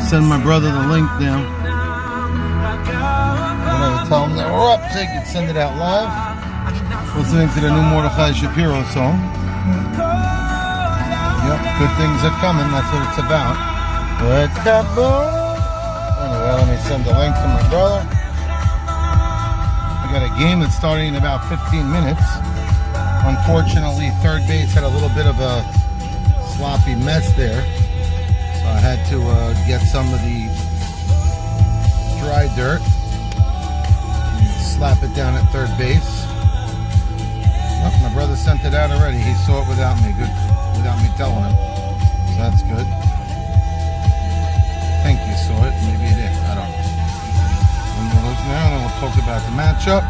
Send my brother the link now. I'm gonna tell him that we're up so he can send it out live. Listening to the new Mordechai Shapiro song. Yep, good things are coming. That's what it's about. Anyway, let me send the link to my brother. I got a game that's starting in about 15 minutes. Unfortunately, third base had a little bit of a sloppy mess there. So I had to get some of the dry dirt and slap it down at third base. Oh, my brother sent it out already. He saw it without me. Good, without me telling him. So that's good. I think you saw it. Maybe you didn't. I don't know. And we'll look now and we'll talk about the matchup.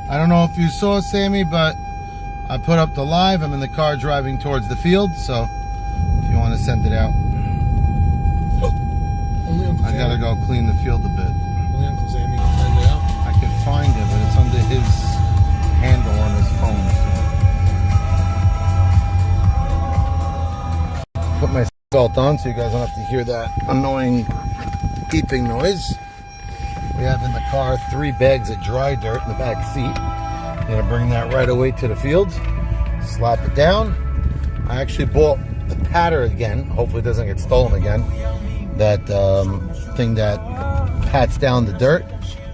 I don't know if you saw, Sammy, but I put up the live. I'm in the car driving towards the field, so if you want to send it out. I gotta go clean the field a bit. Only Uncle Sammy can send it out. I can find it, but it's under his handle on his phone. So. Put my seatbelt on so you guys don't have to hear that annoying beeping noise. We have in the car 3 bags of dry dirt in the back seat. I'm gonna bring that right away to the field, slap it down. I actually bought the patter again. Hopefully it doesn't get stolen again. That thing that pats down the dirt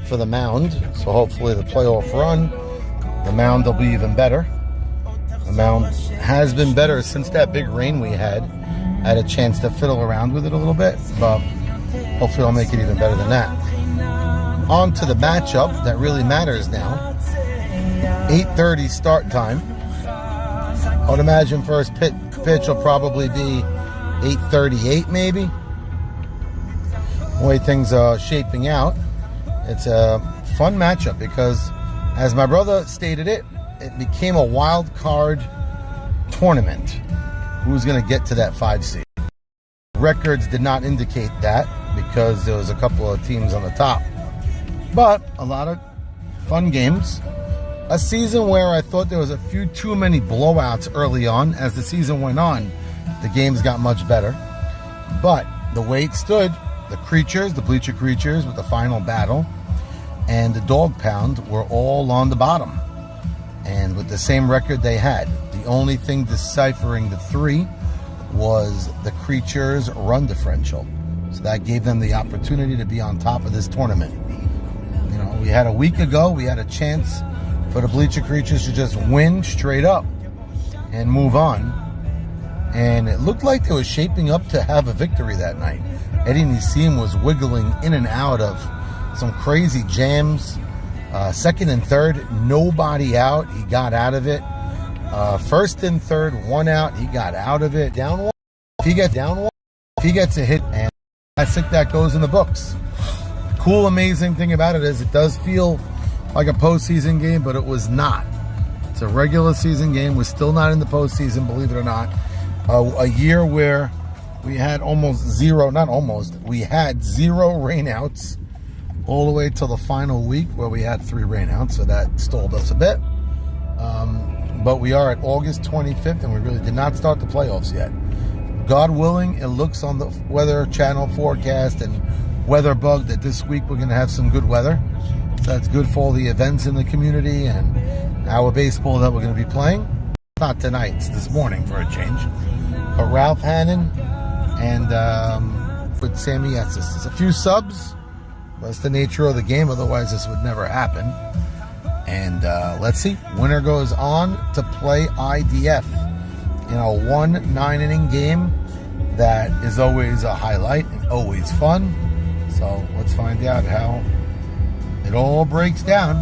for the mound. So hopefully the playoff run, the mound will be even better. The mound has been better since that big rain we had. I had a chance to fiddle around with it a little bit, but hopefully I'll make it even better than that. On to the matchup that really matters now. 8:30 start time. I would imagine first pitch will probably be 8:38 maybe. The way things are shaping out, it's a fun matchup because, as my brother stated it became a wild card tournament. Who's going to get to that 5 seed? Records did not indicate that because there was a couple of teams on the top. But a lot of fun games. A season where I thought there was a few too many blowouts early on. As the season went on, the games got much better. But the way it stood, the creatures, the bleacher creatures with the final battle, and the dog pound were all on the bottom. And with the same record they had. The only thing deciphering the 3 was the creatures' run differential. So that gave them the opportunity to be on top of this tournament. You know, we had a week ago, we had a chance for the bleacher creatures to just win straight up and move on. And it looked like they were shaping up to have a victory that night. Eddie Nissim was wiggling in and out of some crazy jams. Second and third, nobody out. He got out of it. First and third, 1 out. He got out of it. Down 1. If he gets down 1, if he gets a hit, and that's it, that goes in the books. Cool, amazing thing about it is it does feel like a postseason game, but it was not. It's a regular season game. We're still not in the postseason, believe it or not. A year where we had we had 0 rainouts all the way till the final week where we had 3 rainouts, so that stalled us a bit. But we are at August 25th, and we really did not start the playoffs yet. God willing, it looks on the Weather Channel forecast and Weather Bug that this week we're going to have some good weather. So that's good for all the events in the community and our baseball that we're going to be playing. Not tonight, it's this morning for a change. But Ralph Hannon and with Sammy Yatzis. There's a few subs. That's the nature of the game, otherwise this would never happen. And let's see, winner goes on to play IDF in a 1 9-inning game that is always a highlight and always fun. So let's find out how it all breaks down.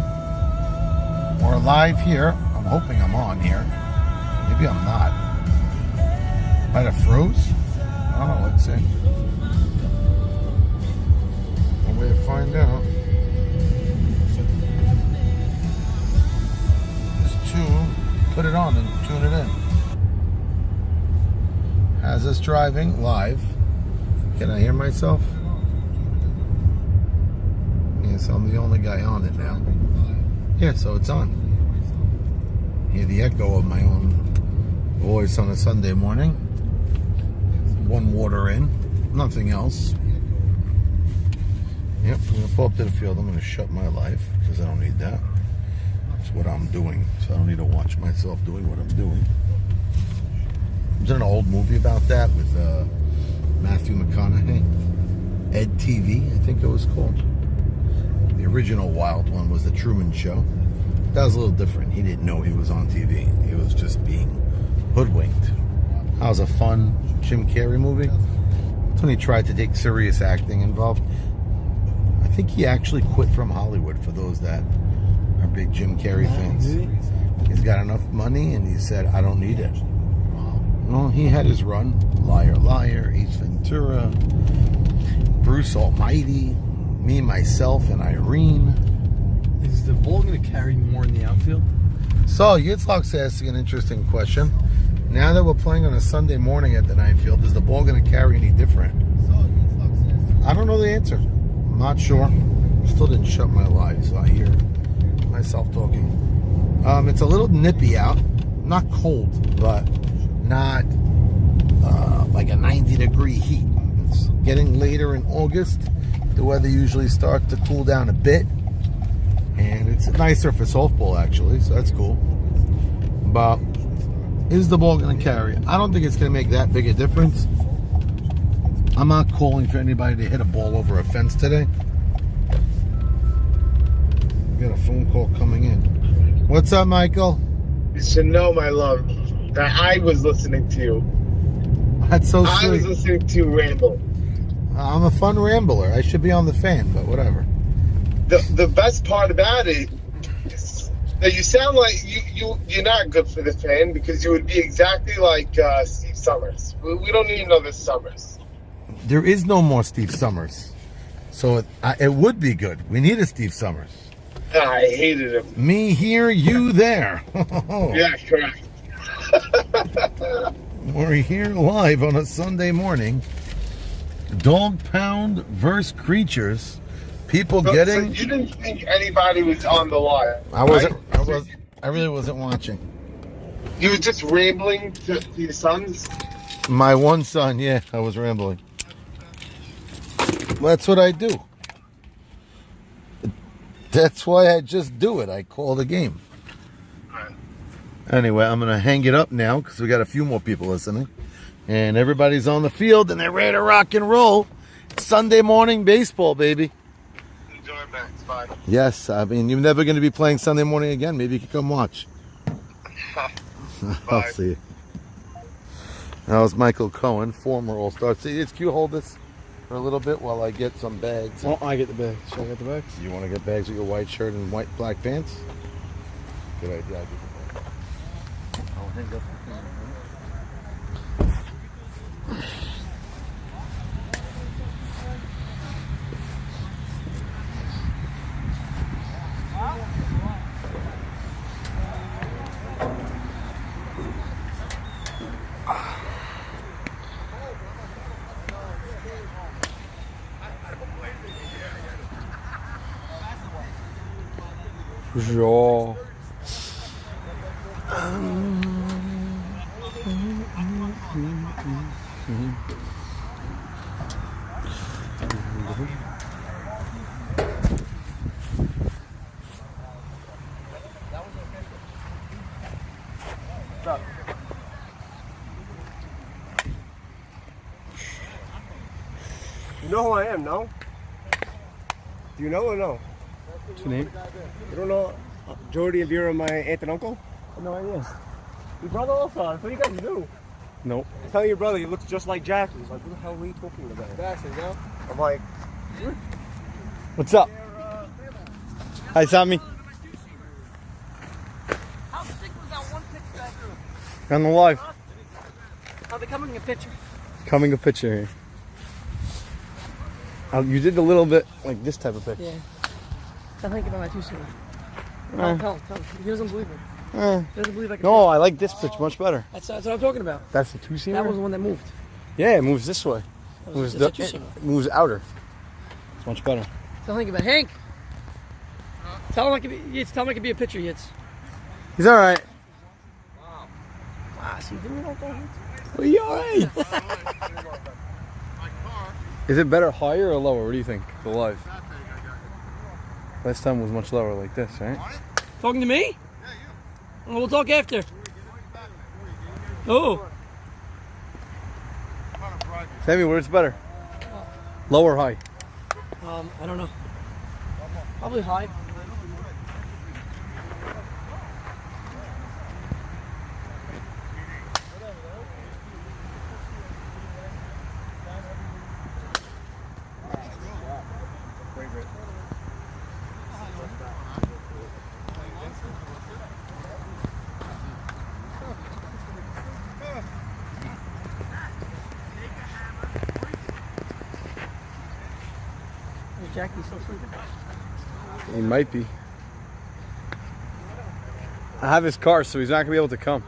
We're live here. I'm hoping I'm on here. Maybe I'm not. Might have froze. Oh, let's see. One way to find out. Put it on and tune it in. Has us driving live. Can I hear myself? Yes, I'm the only guy on it now. Yeah, so it's on. Hear the echo of my own Always on a Sunday morning. One water in, nothing else. Yep, I'm going to pull up to the field. I'm going to shut my life because I don't need that. That's what I'm doing, so I don't need to watch myself doing what I'm doing. Was there an old movie about that with Matthew McConaughey? Ed TV, I think it was called. The original Wild one was The Truman Show. That was a little different. He didn't know he was on TV. He was just being hoodwinked. That was a fun Jim Carrey movie. That's when he tried to take serious acting involved. I think he actually quit from Hollywood, for those that are big Jim Carrey fans. He's got enough money and he said, I don't need it. Well, he had his run. Liar, Liar, Ace Ventura, Bruce Almighty, Me, Myself, and Irene. Is the ball going to carry more in the outfield? So, Yitzhak's asking an interesting question. Now that we're playing on a Sunday morning at the ninth field, is the ball going to carry any different? I don't know the answer. I'm not sure. Still didn't shut my live, so I hear myself talking. It's a little nippy out. Not cold, but not like a 90-degree heat. It's getting later in August. The weather usually starts to cool down a bit. And it's nicer for softball, actually, so that's cool. But is the ball going to carry? I don't think it's going to make that big a difference. I'm not calling for anybody to hit a ball over a fence today. We got a phone call coming in. What's up, Michael? You should know, my love, that I was listening to you. That's so I was sweet. listening to you ramble. I'm a fun rambler. I should be on the fan, but whatever. The best part about it is that you sound like you're not good for the fan, because you would be exactly like Steve Summers. We don't need another Summers. There is no more Steve Summers. So it would be good. We need a Steve Summers. I hated him. Me here, you there. Yeah, correct. We're here live on a Sunday morning. Dog Pound versus Creatures. People So getting... you didn't think anybody was on the line? I wasn't. right? I really wasn't watching. You were just rambling to your sons? My one son, yeah, I was rambling. That's what I do. That's why I just do it. I call the game. Anyway, I'm going to hang it up now because we got a few more people listening. And everybody's on the field and they're ready to rock and roll. It's Sunday morning baseball, baby. Enjoy, Max. Bye. Yes, I mean, you're never going to be playing Sunday morning again. Maybe you can come watch. I'll see you. That was Michael Cohen, former All-Star. See, it's cute. Hold this for a little bit while I get some bags. Oh, I get the bags. Should I get the bags? You want to get bags with your white shirt and black pants? Good idea. I'll get the bags. I'll hang up the camera. Sure. You know who I am, no? Do you know or no? What's your name? You don't know Jody and Vera, my aunt and uncle? No idea. Your brother also. What do you guys do? Nope. Tell your brother he looks just like Jack. He's like, what the hell are you talking about? Jackson, go. I'm like, What's up? Hi, Sammy. How sick was that one pitch that I threw? On the live. Are they coming a pitcher? Coming a picture here. You did a little bit like this type of pitch. Yeah. I think about my two-seamer. Tell him. He doesn't believe it. He doesn't believe I can. No, I like this pitch much better. That's what I'm talking about. That's the two-seamer? That was the one that moved. Yeah, it moves this way. That Moves was, it's a two-seamer. it moves outer. It's much better. Tell Hank about Hank. Tell him I could be. Tell him I could be a pitcher. Yitz. He's all right. Ah, see, You do me like that? Well, you alright? Is it better higher or lower? What do you think? The live. Last time was much lower, like this, right? Talking to me? Oh, we'll talk after. Oh. Sammy, where's better? Lower or high? I don't know. Probably high. Is Jackie still sleeping? He might be. I have his car, so he's not gonna be able to come.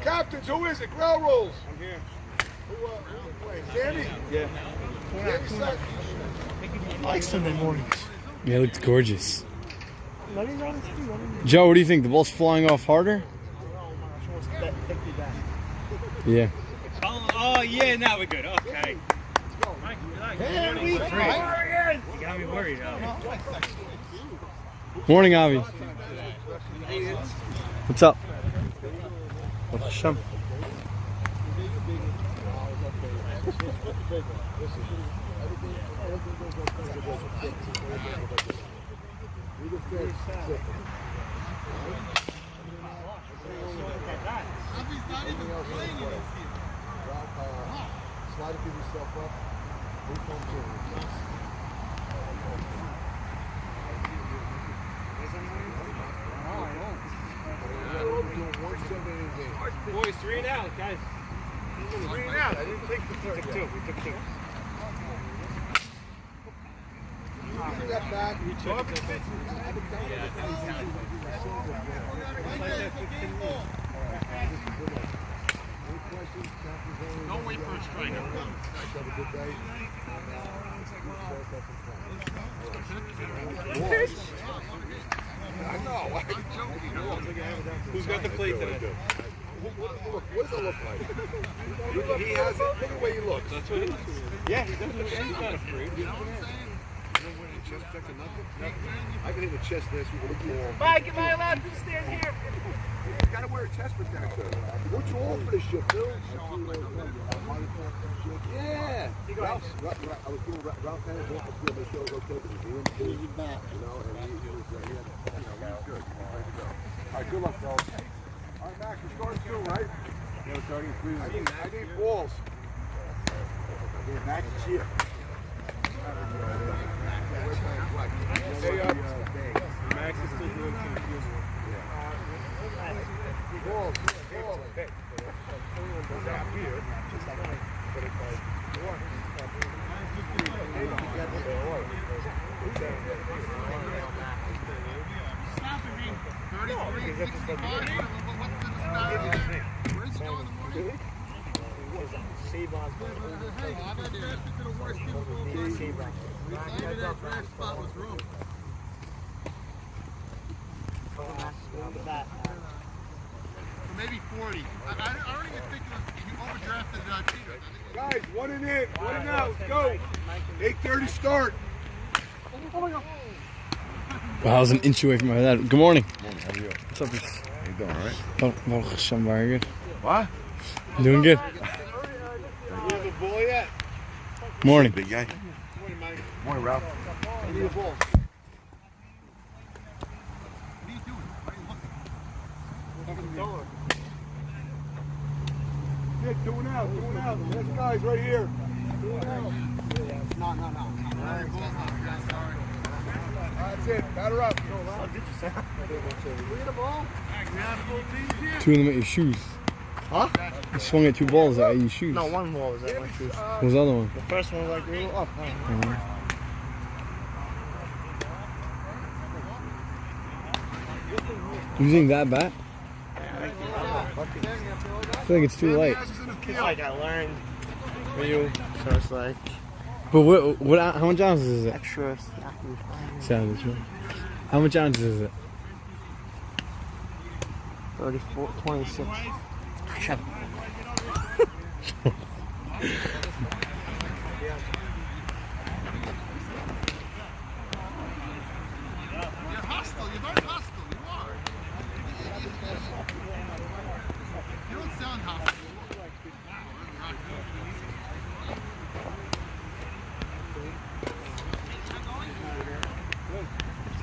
Captains, who is it? Ground rules. I'm here. Sammy? Yeah. I like Sunday mornings. Yeah, it looked gorgeous. Joe, what do you think? The ball's flying off harder? Yeah. Oh yeah, now we're good. Okay. You got me worried. Morning, Avi. What's up? Hashem. Slide it, give yourself up. Who comes in? Boys, 3 and out, guys. 3 and out. I didn't take the third. We took 2. We took 2. Give that back. Don't wait for a strike. Have a good day. I know. No, I'm joking. Who's got the plate today? What does it look like? He has it. Look at the way he looks. That's what it is. Yeah, he doesn't. He's not afraid. You know what I'm saying? You don't win a chest check or nothing? I can hit the chest last week with a ball. Mike, am I allowed to stand here? You gotta wear a chest protector. What's you all for this shit, Bill? Yeah. Ralph, I was giving Ralph Hennig off the field, make sure it was okay, because he was in his back, you know, and he was, he was good. He's ready to go. All right, good luck, fellas. All right, Max, we're starting soon, right? Yeah, we're starting in 3 minutes. I need balls. Yeah, Max is here. Max is still doing confused. Balls. Hey. Maybe 40. I don't even think you overdrafted Peter. Guys, one and in, one and out. Let's go. 8:30 start. Wow, I was an inch away from my dad. Good morning. How are you? What's up? How you doing, all right? Oh, I'm very good. What? Doing good. You have a ball yet? Morning. Big guy. Morning, Mike. Morning, Ralph. I need a ball. What are you doing? Why are you looking? Yeah, 2 and out. This guy's right here. 2 and out. No. Sorry. That's it. Batter up. Two of them at your shoes. Huh? You swung at 2 balls at your shoes. No, one ball was at my shoes. What was the other one? The first one was like a little up. Using that bat? I feel like it's too light. It's like I learned for you, so it's like But what? How much ounces is it? extra. Savage. Right? How much ounces is it? 34, 26. Shut up. You're hostile. You're very hostile. You are. You don't sound hostile. You look like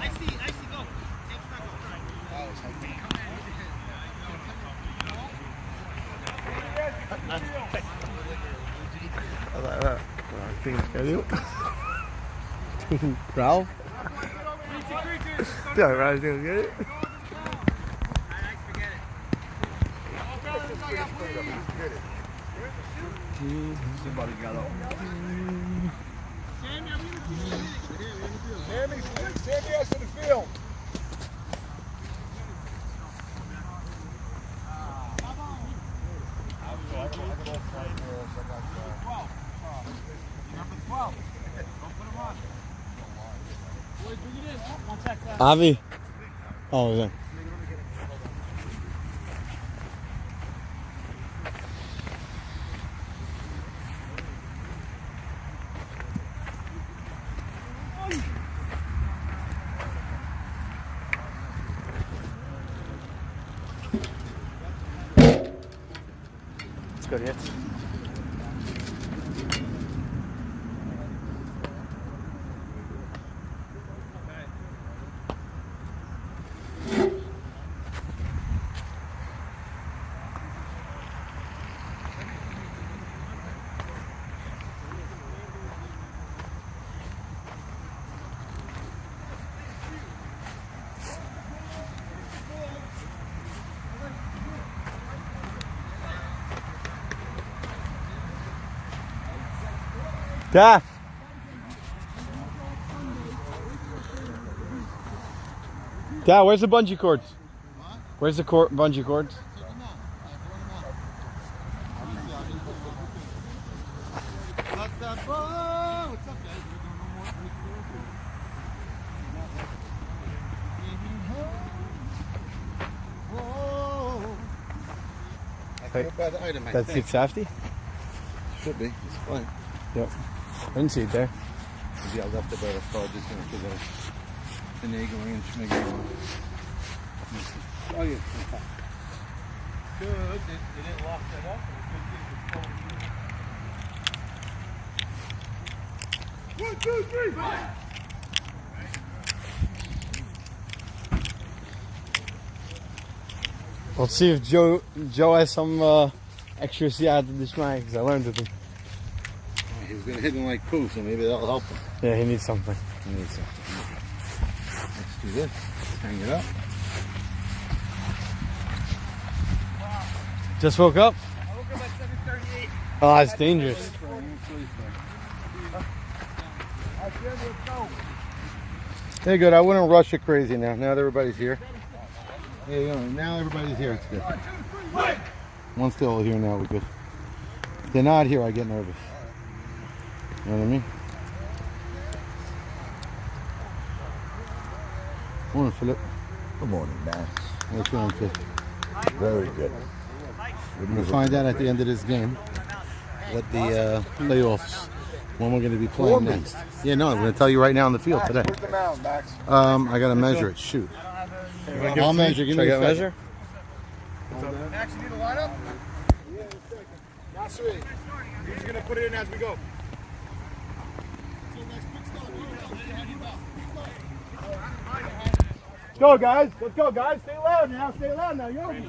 I see. Go. Ralph? Yeah, right. Get it. Somebody got up. Sammy has to the field. Avi? Oh, yeah. It's good hit. Dad! Dad, where's the bungee cords? Where's the bungee cords? What's up, guys? We're doing no more. I forgot about the item, I That's think. 650? Should be. It's fine. Yep. I didn't see it there. Maybe I left it by the car just because I was finagling and schmiggling. Oh, yeah. Good. They didn't lock that up. One, two, three, five. Let's see if Joe has some accuracy out of this mic, because I learned with him. He was going to hit him like poo, so maybe that'll help him. Yeah, he needs something. He needs something. Let's do this. Hang it up. Just woke up? I woke up at 7:38. Oh, that's dangerous. Hey, good. I wouldn't rush it crazy now. Now that everybody's here. Yeah, you know, now everybody's here. It's good. Once they're all here now, we're good. If they're not here, I get nervous. You know what I mean? Morning, Philip. Good morning, man. How you feeling, Phil? Very good. We'll find out at the end of this game what the playoffs, when we're going to be playing next. Yeah, no, I'm going to tell you right now on the field today. Where's the mound, Max? I got to measure it. Shoot. I'll measure. Give me a measure. Max, you need a lineup? Yeah, Not sweet. We're just gonna put it in as we go. Let's go, guys. Let's go, guys. Stay loud now. Stay loud now. You're over.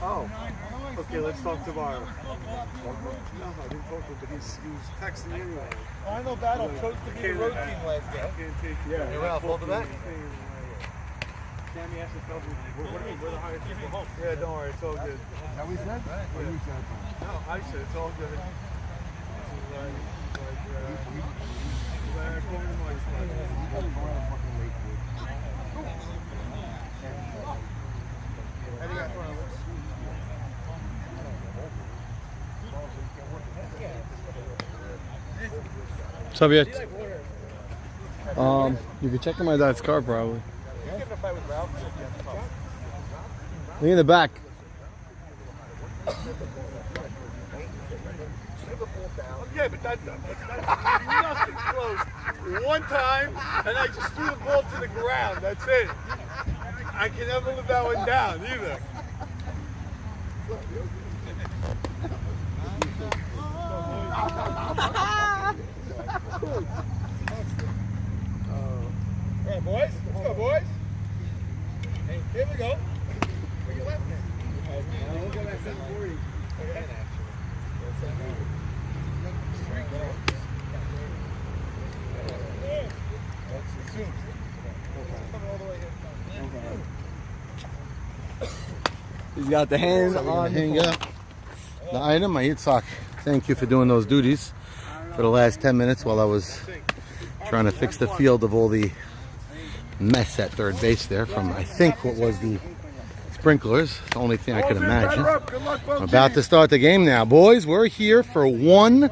Oh, okay, let's talk tomorrow. No, I didn't talk to him, but he was texting me anyway. I know Battle chose to be the road team last game. Yeah, You're out, hold the back. Sammy asked to tell me, what do you mean, we're the highest people home? Yeah, don't worry, it's all good. That we said? Or you said? No, I said it's all good. What's up, yet? You can check in my dad's car, probably. Look in the back. Yeah, but that's nothing close. One time, and I just threw the ball to the ground. That's it. I can never live that one down either. All right, boys. Let's go, boys. Hey, here we go. Where you left? We'll go at 7:40. He's got the hands on. Hang up the item. My Yitzhak, thank you for doing those duties for the last 10 minutes while I was trying to fix the field of all the mess at third base there from, I think, what was the sprinklers. The only thing I could imagine. I'm about to start the game now. Boys, we're here for one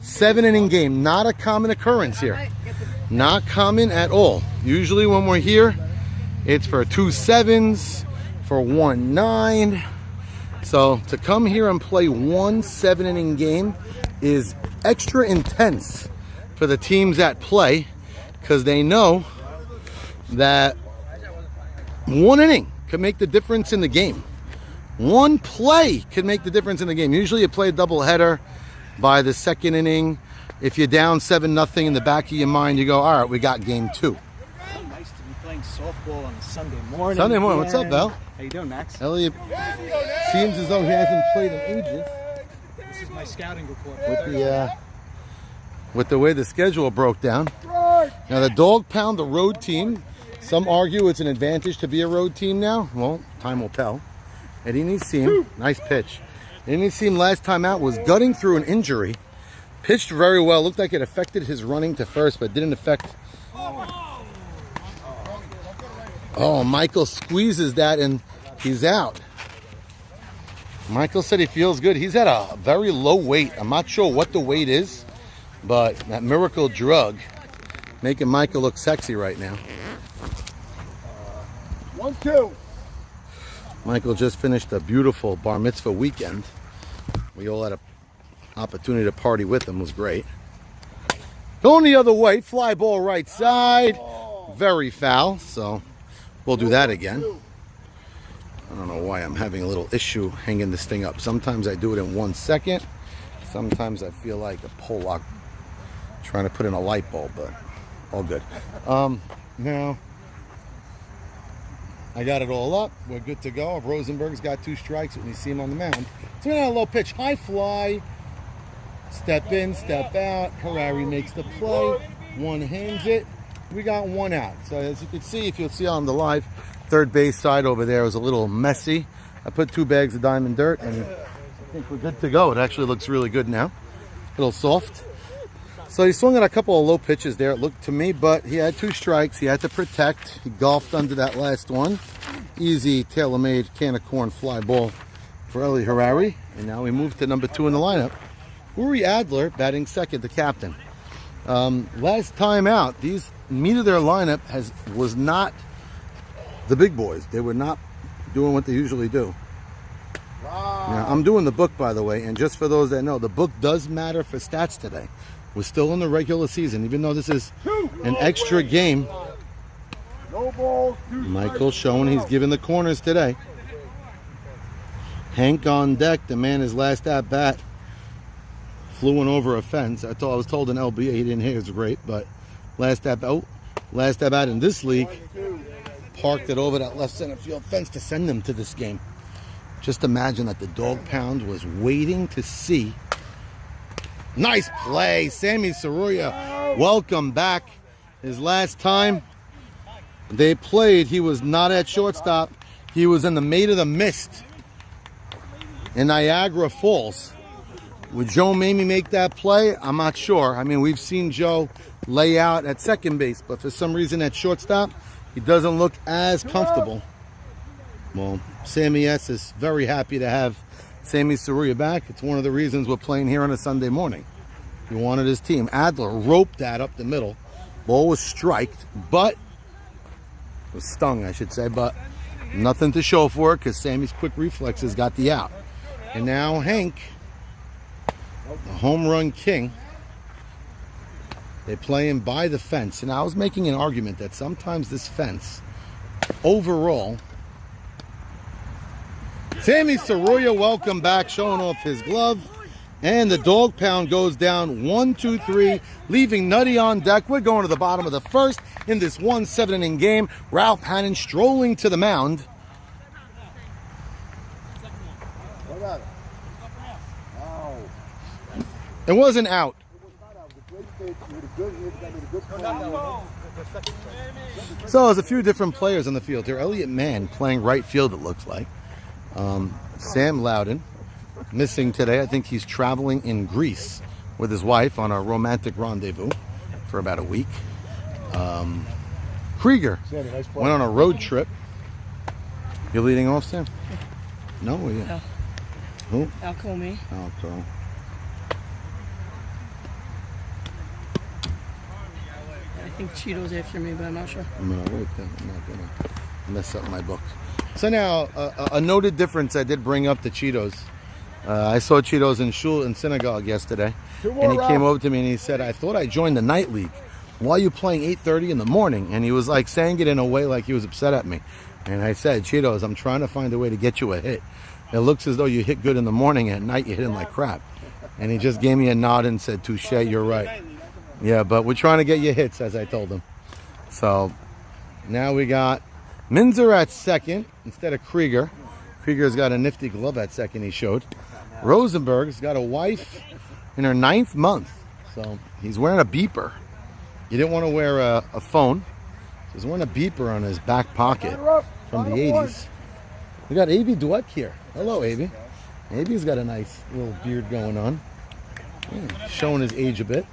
7-inning game. Not a common occurrence here. Not common at all. Usually when we're here, it's for 2 7s, for 1 9. So to come here and play one 7-inning game is extra intense for the teams that play, because they know that 1 inning could make the difference in the game. One play could make the difference in the game. Usually you play a doubleheader by the 2nd inning. If you're down 7-0 in the back of your mind, you go, all right, we got game 2. Nice to be playing softball on a Sunday morning. Sunday morning. What's up, Val? How you doing, Max? Elliot seems as though he hasn't played in ages. This is my scouting report. With the way the schedule broke down. Now the Dog Pound, the road team. Some argue it's an advantage to be a road team now. Well, time will tell. Eddie Nissim, nice pitch. Eddie Nissim last time out was gutting through an injury. Pitched very well. Looked like it affected his running to first, but didn't affect. Oh, Michael squeezes that and he's out. Michael said he feels good. He's at a very low weight. I'm not sure what the weight is, but that miracle drug making Michael look sexy right now. 1-2. Michael just finished a beautiful bar mitzvah weekend. We all had an opportunity to party with him. It was great. Going the other way, fly ball right side. Very foul, so we'll do that again. I don't know why I'm having a little issue hanging this thing up. Sometimes I do it in 1 second. Sometimes I feel like a Pollock trying to put in a light bulb, but all good. Now, I got it all up. We're good to go. Rosenberg's got 2 strikes when you see him on the mound. So we're on a low pitch. High fly. Step in, step out. Harari makes the play. One hands it. We got 1 out. So as you can see, if you'll see on the live, third base side over there was a little messy. I put 2 bags of diamond dirt, and I think we're good to go. It actually looks really good now. A little soft. So he swung at a couple of low pitches there, it looked to me, but he had 2 strikes. He had to protect. He golfed under that last one. Easy, tailor-made can of corn fly ball for Eli Harari. And now we move to number 2 in the lineup. Uri Adler batting second, the captain. Last time out, these meat of their lineup was not the big boys. They were not doing what they usually do. Now, I'm doing the book, by the way, and just for those that know, the book does matter for stats today. We're still in the regular season, even though this is an extra game. Michael showing he's giving the corners today. Hank on deck. The man, his last at bat, flew in over a fence. I was told an LBA he didn't hit. It was great, but last at bat in this league, parked it over that left center field fence to send them to this game. Just imagine that the dog pound was waiting to see. Nice play, Sammy Saruya. Welcome back. His last time they played, he was not at shortstop. He was in the Maid of the Mist in Niagara Falls. Would Joe Mamie make that play? I'm not sure. I mean, we've seen Joe lay out at second base, but for some reason at shortstop, he doesn't look as comfortable. Well, Sammy S is very happy to have Sammy Saruya back. It's one of the reasons we're playing here on a Sunday morning. He wanted his team. Adler roped that up the middle. Ball was striked, but was stung, I should say, but nothing to show for it because Sammy's quick reflexes got the out. And now Hank, the home run king, they play him by the fence. And I was making an argument that sometimes this fence, overall, Sammy Saruya, welcome back, showing off his glove. And the dog pound goes down 1, 2, 3, leaving Nutty on deck. We're going to the bottom of the first in this 1-7 inning game. Ralph Hannon strolling to the mound. It wasn't out. So there's a few different players on the field here. Elliot Mann playing right field, it looks like. Sam Loudon missing today. I think he's traveling in Greece with his wife on a romantic rendezvous for about a week. Krieger went on a road trip. You're leading off, Sam? No? Yeah. Who? Alcomi. Alco. I think Cheeto's after me, but I'm not sure. I'm not going to mess up my book. So now, a noted difference I did bring up to Cheetos. I saw Cheetos in shul in synagogue yesterday, and he came over to me and he said, I thought I joined the night league. Why are you playing 8:30 in the morning? And he was like saying it in a way like he was upset at me. And I said, Cheetos, I'm trying to find a way to get you a hit. It looks as though you hit good in the morning, at night you're hitting like crap. And he just gave me a nod and said, touche, you're right. Yeah, but we're trying to get you hits, as I told him. So now we got Minzer at second instead of Krieger. Krieger's got a nifty glove at second, he showed. Rosenberg's got a wife in her 9th month. So he's wearing a beeper. He didn't want to wear a phone. So he's wearing a beeper on his back pocket from the 80s. We got Avi Dweck here. Hello, Avi. Avi's got a nice little beard going on. Showing his age a bit.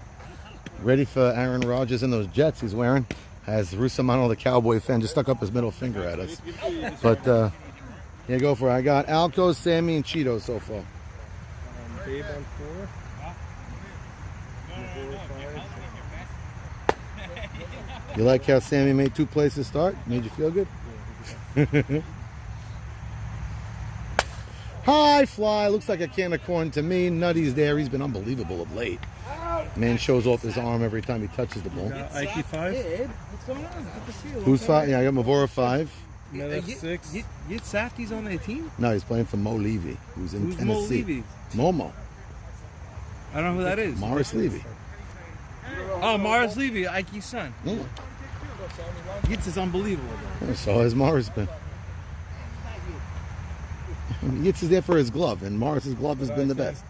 Ready for Aaron Rodgers and those Jets he's wearing. As Russamano, the Cowboy fan, just stuck up his middle finger at us. But, yeah, go for it. I got Alco, Sammy, and Cheeto so far. Babe on 4. You like how Sammy made 2 plays to start? Made you feel good? High fly. Looks like a can of corn to me. Nutty's there. He's been unbelievable of late. Man shows off his arm every time he touches the ball. Ike 5. What's going on? Good to see you. Who's 5? Yeah, I got Mavora 5. Miller 6. Yit Safdie's on their team? No, he's playing for Mo Levy, who's in Who's Mo Tennessee. Levy? Momo. I don't know who that is. Morris Levy. Oh, Morris Levy, Ike's son. Yeah. Yitz is unbelievable. So has Morris been. Yitz is there for his glove, and Morris's glove has been the best.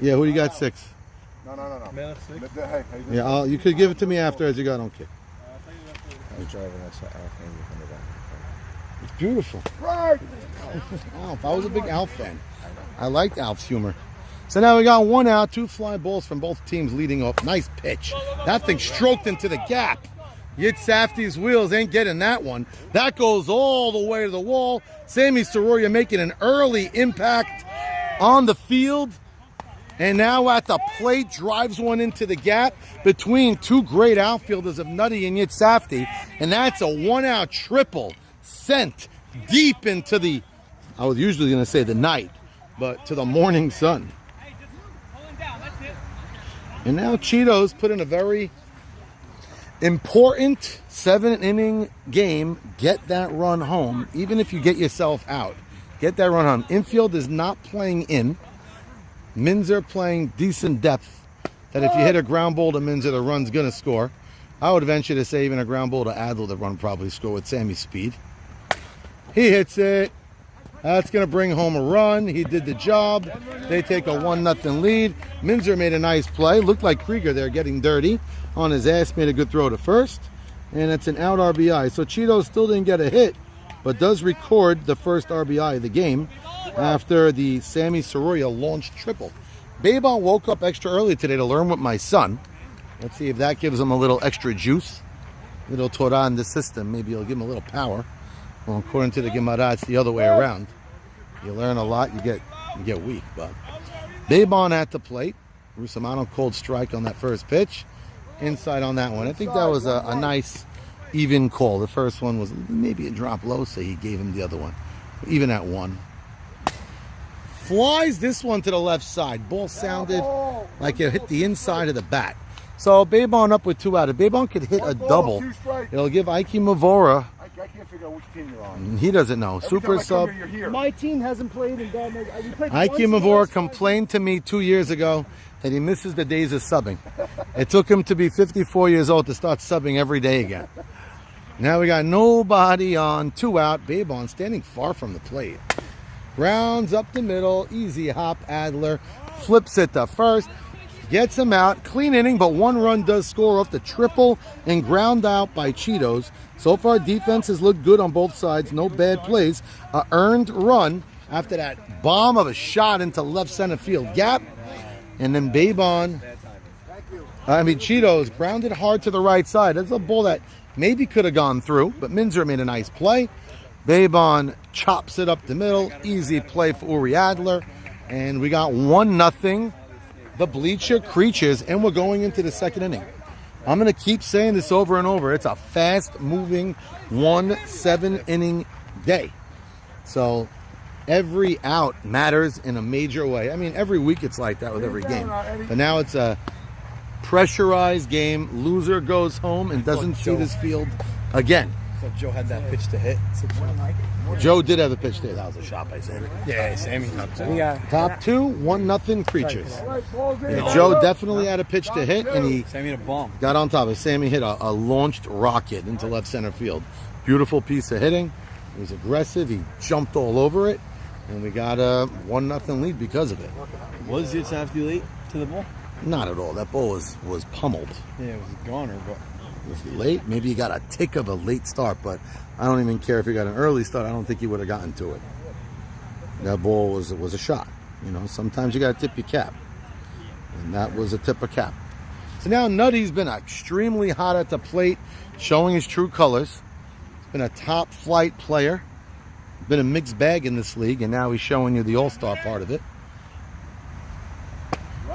Yeah, who do you got 6? No. Miller 6. Hey, Yeah, you could give it to me after as you got on kick. I'm driving that It's beautiful. Right. Alf, I was a big Alf fan. I liked Alf's humor. So now we got 1 out, 2 fly balls from both teams leading off. Nice pitch. That thing stroked into the gap. Yit Safdie's wheels ain't getting that one. That goes all the way to the wall. Sammy Soroya making an early impact on the field. And now at the plate, drives one into the gap between 2 great outfielders of Nutty and Yit Safdie. And that's a 1-out triple sent deep into the, I was usually going to say the night, but to the morning sun. And now Cheetos put in a very important 7-inning game. Get that run home, even if you get yourself out. Get that run home. Infield is not playing in. Minzer playing decent depth. That if you hit a ground ball to Minzer, the run's going to score. I would venture to say even a ground ball to Adler, the run probably score with Sammy's speed. He hits it. That's going to bring home a run. He did the job. They take a 1-0 lead. Minzer made a nice play. Looked like Krieger there getting dirty on his ass. Made a good throw to first. And it's an out RBI. So Cheeto still didn't get a hit, but does record the first RBI of the game after the Sammy Soroya launched triple. Babon woke up extra early today to learn with my son. Let's see if that gives him a little extra juice. A little Torah in the system. Maybe it'll give him a little power. Well, according to the Gemara, it's the other way around. You learn a lot, you get weak. But Babon at the plate. Russamano called strike on that first pitch. Inside on that one. I think that was a nice, even call. The first one was maybe a drop low, so he gave him the other one. Even at 1. Flies this one to the left side. Ball sounded like it hit the inside of the bat. So Babon up with 2 out. If Babon could hit a double, it'll give Ike Mavora. I can't figure out which team you're on. He doesn't know. Super sub. My team hasn't played in God. We played Ike Mavora complained to me 2 years ago that he misses the days of subbing. It took him to be 54 years old to start subbing every day again. Now we got nobody on. 2 out. Babon standing far from the plate. Grounds up the middle. Easy hop. Adler flips it to first. Gets him out. Clean inning, but 1 run does score off the triple and ground out by Cheetos. So far, defense has looked good on both sides. No bad plays. A earned run after that bomb of a shot into left center field gap. And then Babon, Cheetos grounded hard to the right side. That's a ball that maybe could have gone through, but Minzer made a nice play. Babon chops it up the middle. Easy play for Uri Adler. And we got 1-0. The Bleacher Creatures, and we're going into the 2nd inning. I'm going to keep saying this over and over. It's a fast-moving 7-inning day. So every out matters in a major way. I mean, every week it's like that with every game. But now it's a pressurized game. Loser goes home and doesn't see this field again. So Joe had that pitch to hit. Joe did have a pitch there. That was a shot by Sammy. Yeah, Sammy. Top 2, 1-0 Creatures. Yeah, Joe definitely had a pitch to hit, and he Sammy hit a bomb. Got on top of Sammy, hit a launched rocket into left center field. Beautiful piece of hitting. He was aggressive. He jumped all over it, and we got a 1-0 lead because of it. Was Safdie late to the ball? Not at all. That ball was pummeled. Yeah, it was a goner, but Was he late? Maybe he got a tick of a late start, but I don't even care if he got an early start. I don't think he would have gotten to it. That ball was a shot. You know, sometimes you got to tip your cap. And that was a tip of cap. So now Nutty's been extremely hot at the plate, showing his true colors. He's been a top flight player. Been a mixed bag in this league, and now he's showing you the all-star part of it.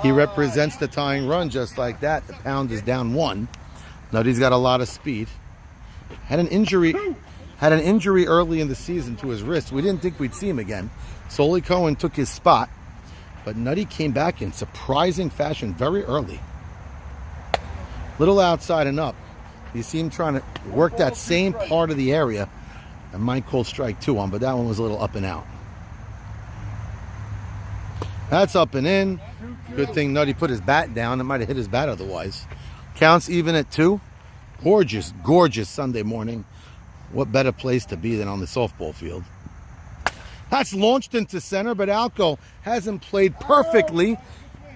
He represents the tying run just like that. The pound is down 1. Nutty's got a lot of speed. Had an injury early in the season to his wrist. We didn't think we'd see him again. Solly Cohen took his spot, but Nutty came back in surprising fashion very early. Little outside and up. You see him trying to work that same part of the area. I might call strike 2 on, but that one was a little up and out. That's up and in. Good thing Nutty put his bat down. It might have hit his bat otherwise. Counts even at 2. Gorgeous, gorgeous Sunday morning. What better place to be than on the softball field? That's launched into center, but Alco hasn't played perfectly.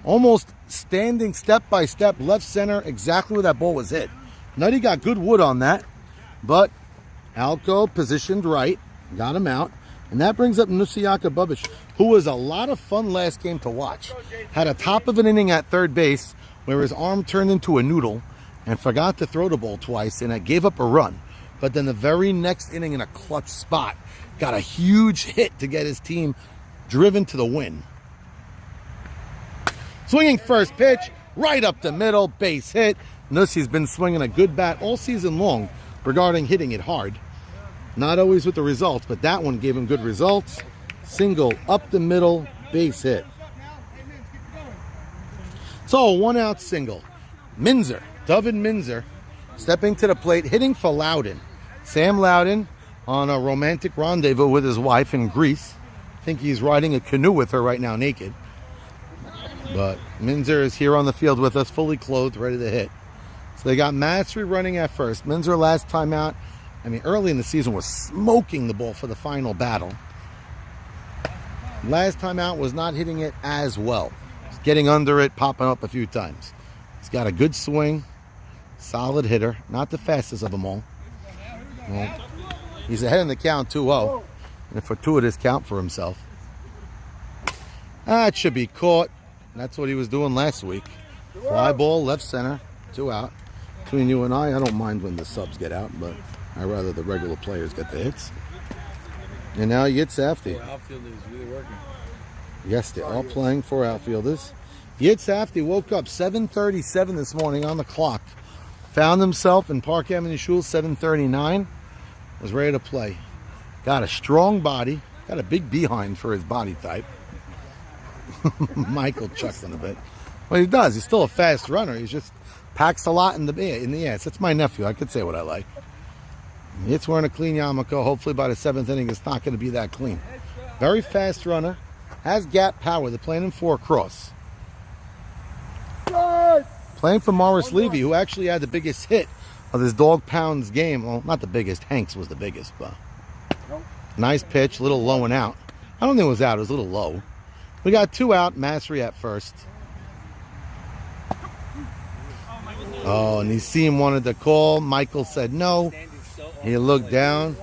Almost standing step by step, left center, exactly where that ball was hit. Nutty got good wood on that, but Alco positioned right, got him out. And that brings up Nusiaka Bubic, who was a lot of fun last game to watch. Had a top of an inning at third base where his arm turned into a noodle and forgot to throw the ball twice, and it gave up a run. But then the very next inning in a clutch spot, got a huge hit to get his team driven to the win. Swinging first pitch, right up the middle, base hit. Nussi's been swinging a good bat all season long regarding hitting it hard. Not always with the results, but that one gave him good results. Single, up the middle, base hit. So, a 1-out single. Minzer, David Minzer, stepping to the plate, hitting for Loudon. Sam Loudon on a romantic rendezvous with his wife in Greece. I think he's riding a canoe with her right now naked. But Minzer is here on the field with us, fully clothed, ready to hit. So they got Matsry running at first. Minzer last time out, early in the season was smoking the ball for the final battle. Last time out was not hitting it as well. He's getting under it, popping up a few times. He's got a good swing, solid hitter, not the fastest of them all. Well, he's ahead in the count 2-0, and a fortuitous count for himself. That should be caught. That's what he was doing last week. Fly ball, left center, 2 out. Between you and I don't mind when the subs get out, but I'd rather the regular players get the hits. And now Yitzhafti. Outfielders really working. Yes, they're all playing 4 outfielders. Yitzhafti woke up 7:37 this morning on the clock. Found himself in Park Avenue Shul, 7:39. Was ready to play. Got a strong body. Got a big behind for his body type. Michael chuckling a bit. Well, he does. He's still a fast runner. He just packs a lot in the ass. That's my nephew. I could say what I like. It's wearing a clean yarmulke. Hopefully by the 7th inning, it's not going to be that clean. Very fast runner. Has gap power. They're playing him 4 cross. Playing for Morris Levy, who actually had the biggest hit of this Dog Pounds game. Well, not the biggest. Hanks was the biggest, but nice pitch. A little low and out. I don't think it was out. It was a little low. We got 2 out. Matsry at first. Oh, and Nisim wanted to call. Michael said no. He looked down.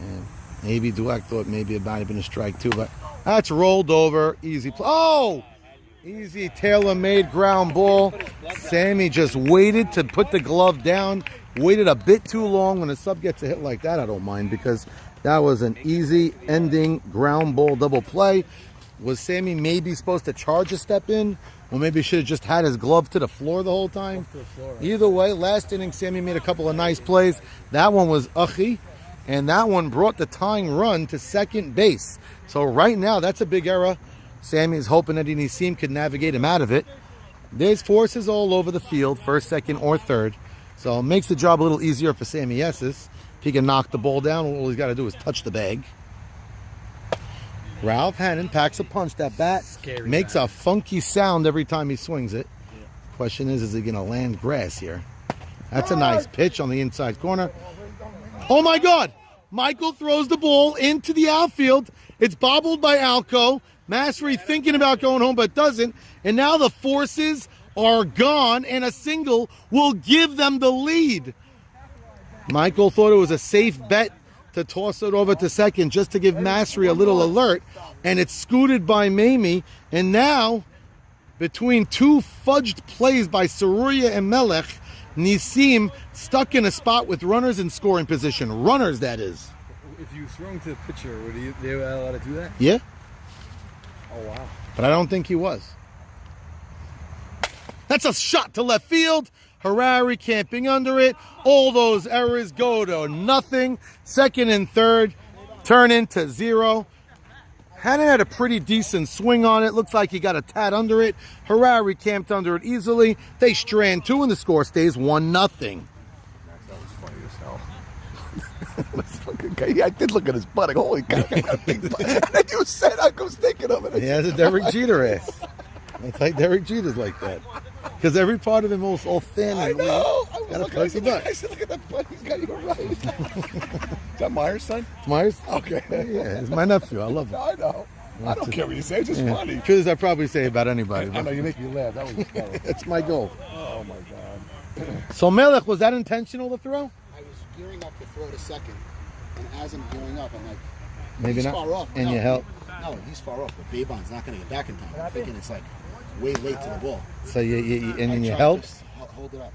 And maybe Dweck thought maybe it might have been a strike too, but that's rolled over. Easy play. Oh! Easy tailor-made ground ball. Sammy just waited to put the glove down. Waited a bit too long. When a sub gets a hit like that, I don't mind, because that was an easy ending ground ball double play. Was Sammy maybe supposed to charge a step in? Or maybe he should have just had his glove to the floor the whole time? Either way, last inning, Sammy made a couple of nice plays. That one was Achi, and that one brought the tying run to second base. So right now, that's a big error. Sammy's hoping that Nisim could navigate him out of it. There's forces all over the field, first, second, or third. So it makes the job a little easier for Sammy Esses. If he can knock the ball down, all he's got to do is touch the bag. Ralph Hannon packs a punch. That bat makes a funky sound every time he swings it. Question is he going to land grass here? That's a nice pitch on the inside corner. Oh my God! Michael throws the ball into the outfield. It's bobbled by Alco. Matsry thinking about going home but doesn't. And now the forces are gone, and a single will give them the lead. Michael thought it was a safe bet to toss it over to second just to give Masri a little alert, and it's scooted by Mamie, and now, between two fudged plays by Saruya and Melech, Nisim stuck in a spot with runners in scoring position. Runners, that is. If you throw him to the pitcher, would they allowed to do that? Yeah. Oh, wow. But I don't think he was. That's a shot to left field. Harari camping under it. All those errors go to nothing. Second and third turn into 0. Hannon had a pretty decent swing on it. Looks like he got a tad under it. Harari camped under it easily. They strand 2 and the score stays 1-0. That was funny as hell. I did look at his butt. Like, holy cow, I got a big butt. And then you said, I was thinking of it. He has a Derek Jeter ass. It's like Derek Jeter's like that. Because every part of him is all thin. I and know. got a crazy butt. I said, look at that butt. He's got you right. Is that Myers' son? It's Myers? Okay. Yeah, it's my nephew. I love him. I know. I don't care what you say. It's just funny. Truth is, I probably say about anybody. I know, you make me laugh. That was hysterical. That's my goal. Oh, my God. So, Melech, was that intentional, the throw? I was gearing up to throw to second, and as I'm gearing up, I'm like, Maybe he's not. far off. And no, you help. No, he's far off, but Babon's not going to get back in time. I'm thinking it's like way late to the ball. So, you tried help? to hold it up.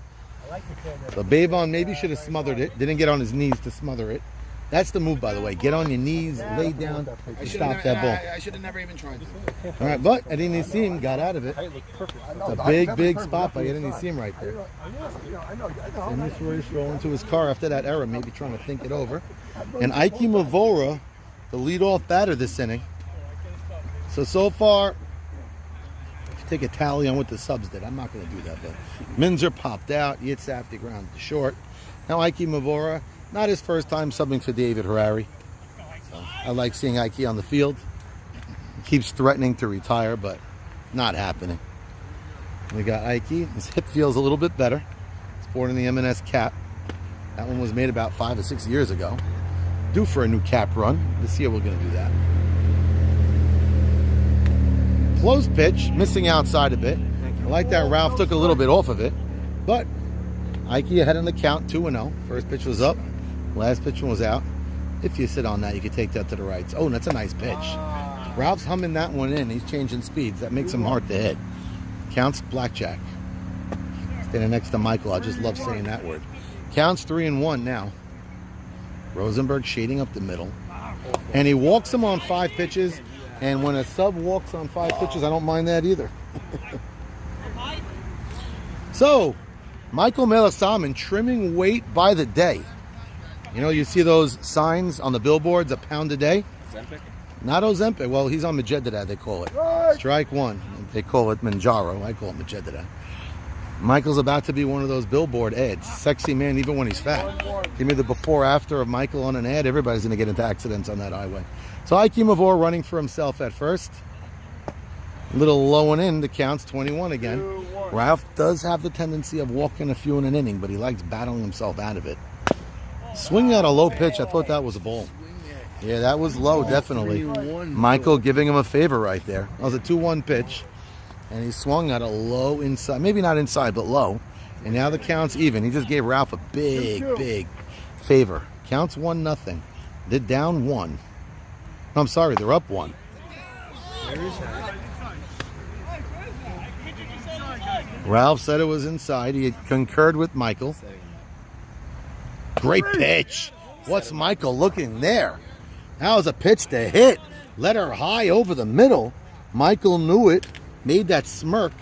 So, Babon maybe should have smothered it. Didn't get on his knees to smother it. That's the move, by the way. Get on your knees, lay down, and stop that ball. I should have never even tried to. All right, but Eddie Nisim got out of it. It's a big spot by Eddie Nisim right there. And this Royce rolling into his car after that error, maybe trying to think it over. And Ike Mavora, the leadoff batter this inning. So far, if you take a tally on what the subs did, I'm not going to do that, but Minzer popped out, Yitzhak ground to short. Now Ike Mavora, not his first time subbing for David Harari. So I like seeing Ike on the field. He keeps threatening to retire, but not happening. We got Ike. His hip feels a little bit better. Sporting the M&S cap. That one was made about 5 or 6 years ago. Due for a new cap run. This year we're going to do that. Close pitch, missing outside a bit. I like that Ralph took a little bit off of it. But Ike ahead in the count, 2-0. First pitch was up. Last pitch was out. If you sit on that, you can take that to the right. Oh, that's a nice pitch. Ralph's humming that one in. He's changing speeds. That makes him hard to hit. Counts blackjack. Standing next to Michael. I just love saying that word. Counts 3-1 now. Rosenberg shading up the middle. And he walks him on 5 pitches. And when a sub walks on 5 pitches, I don't mind that either. So, Michael Melasamin trimming weight by the day. You know, you see those signs on the billboards, a pound a day? Ozempic? Not Ozempic. Well, he's on Majedda, they call it. Strike 1. They call it Manjaro. I call it Majedda. Michael's about to be one of those billboard ads. Sexy man, even when he's fat. Give me the before-after of Michael on an ad. Everybody's going to get into accidents on that highway. So Ike Mavor running for himself at first. A little low and in. The count's 21 again. Ralph does have the tendency of walking a few in an inning, but he likes battling himself out of it. Swinging at a low pitch, I thought that was a ball. Yeah, that was low, definitely. Michael giving him a favor right there. That was a 2-1 pitch, and he swung at a low inside. Maybe not inside, but low. And now the count's even. He just gave Ralph a big favor. Counts 1-0. They're down 1. No, I'm sorry, they're up 1. Ralph said it was inside. He had concurred with Michael. Great pitch. What's Michael looking there? That was a pitch to hit. Let her high over the middle. Michael knew it, made that smirk,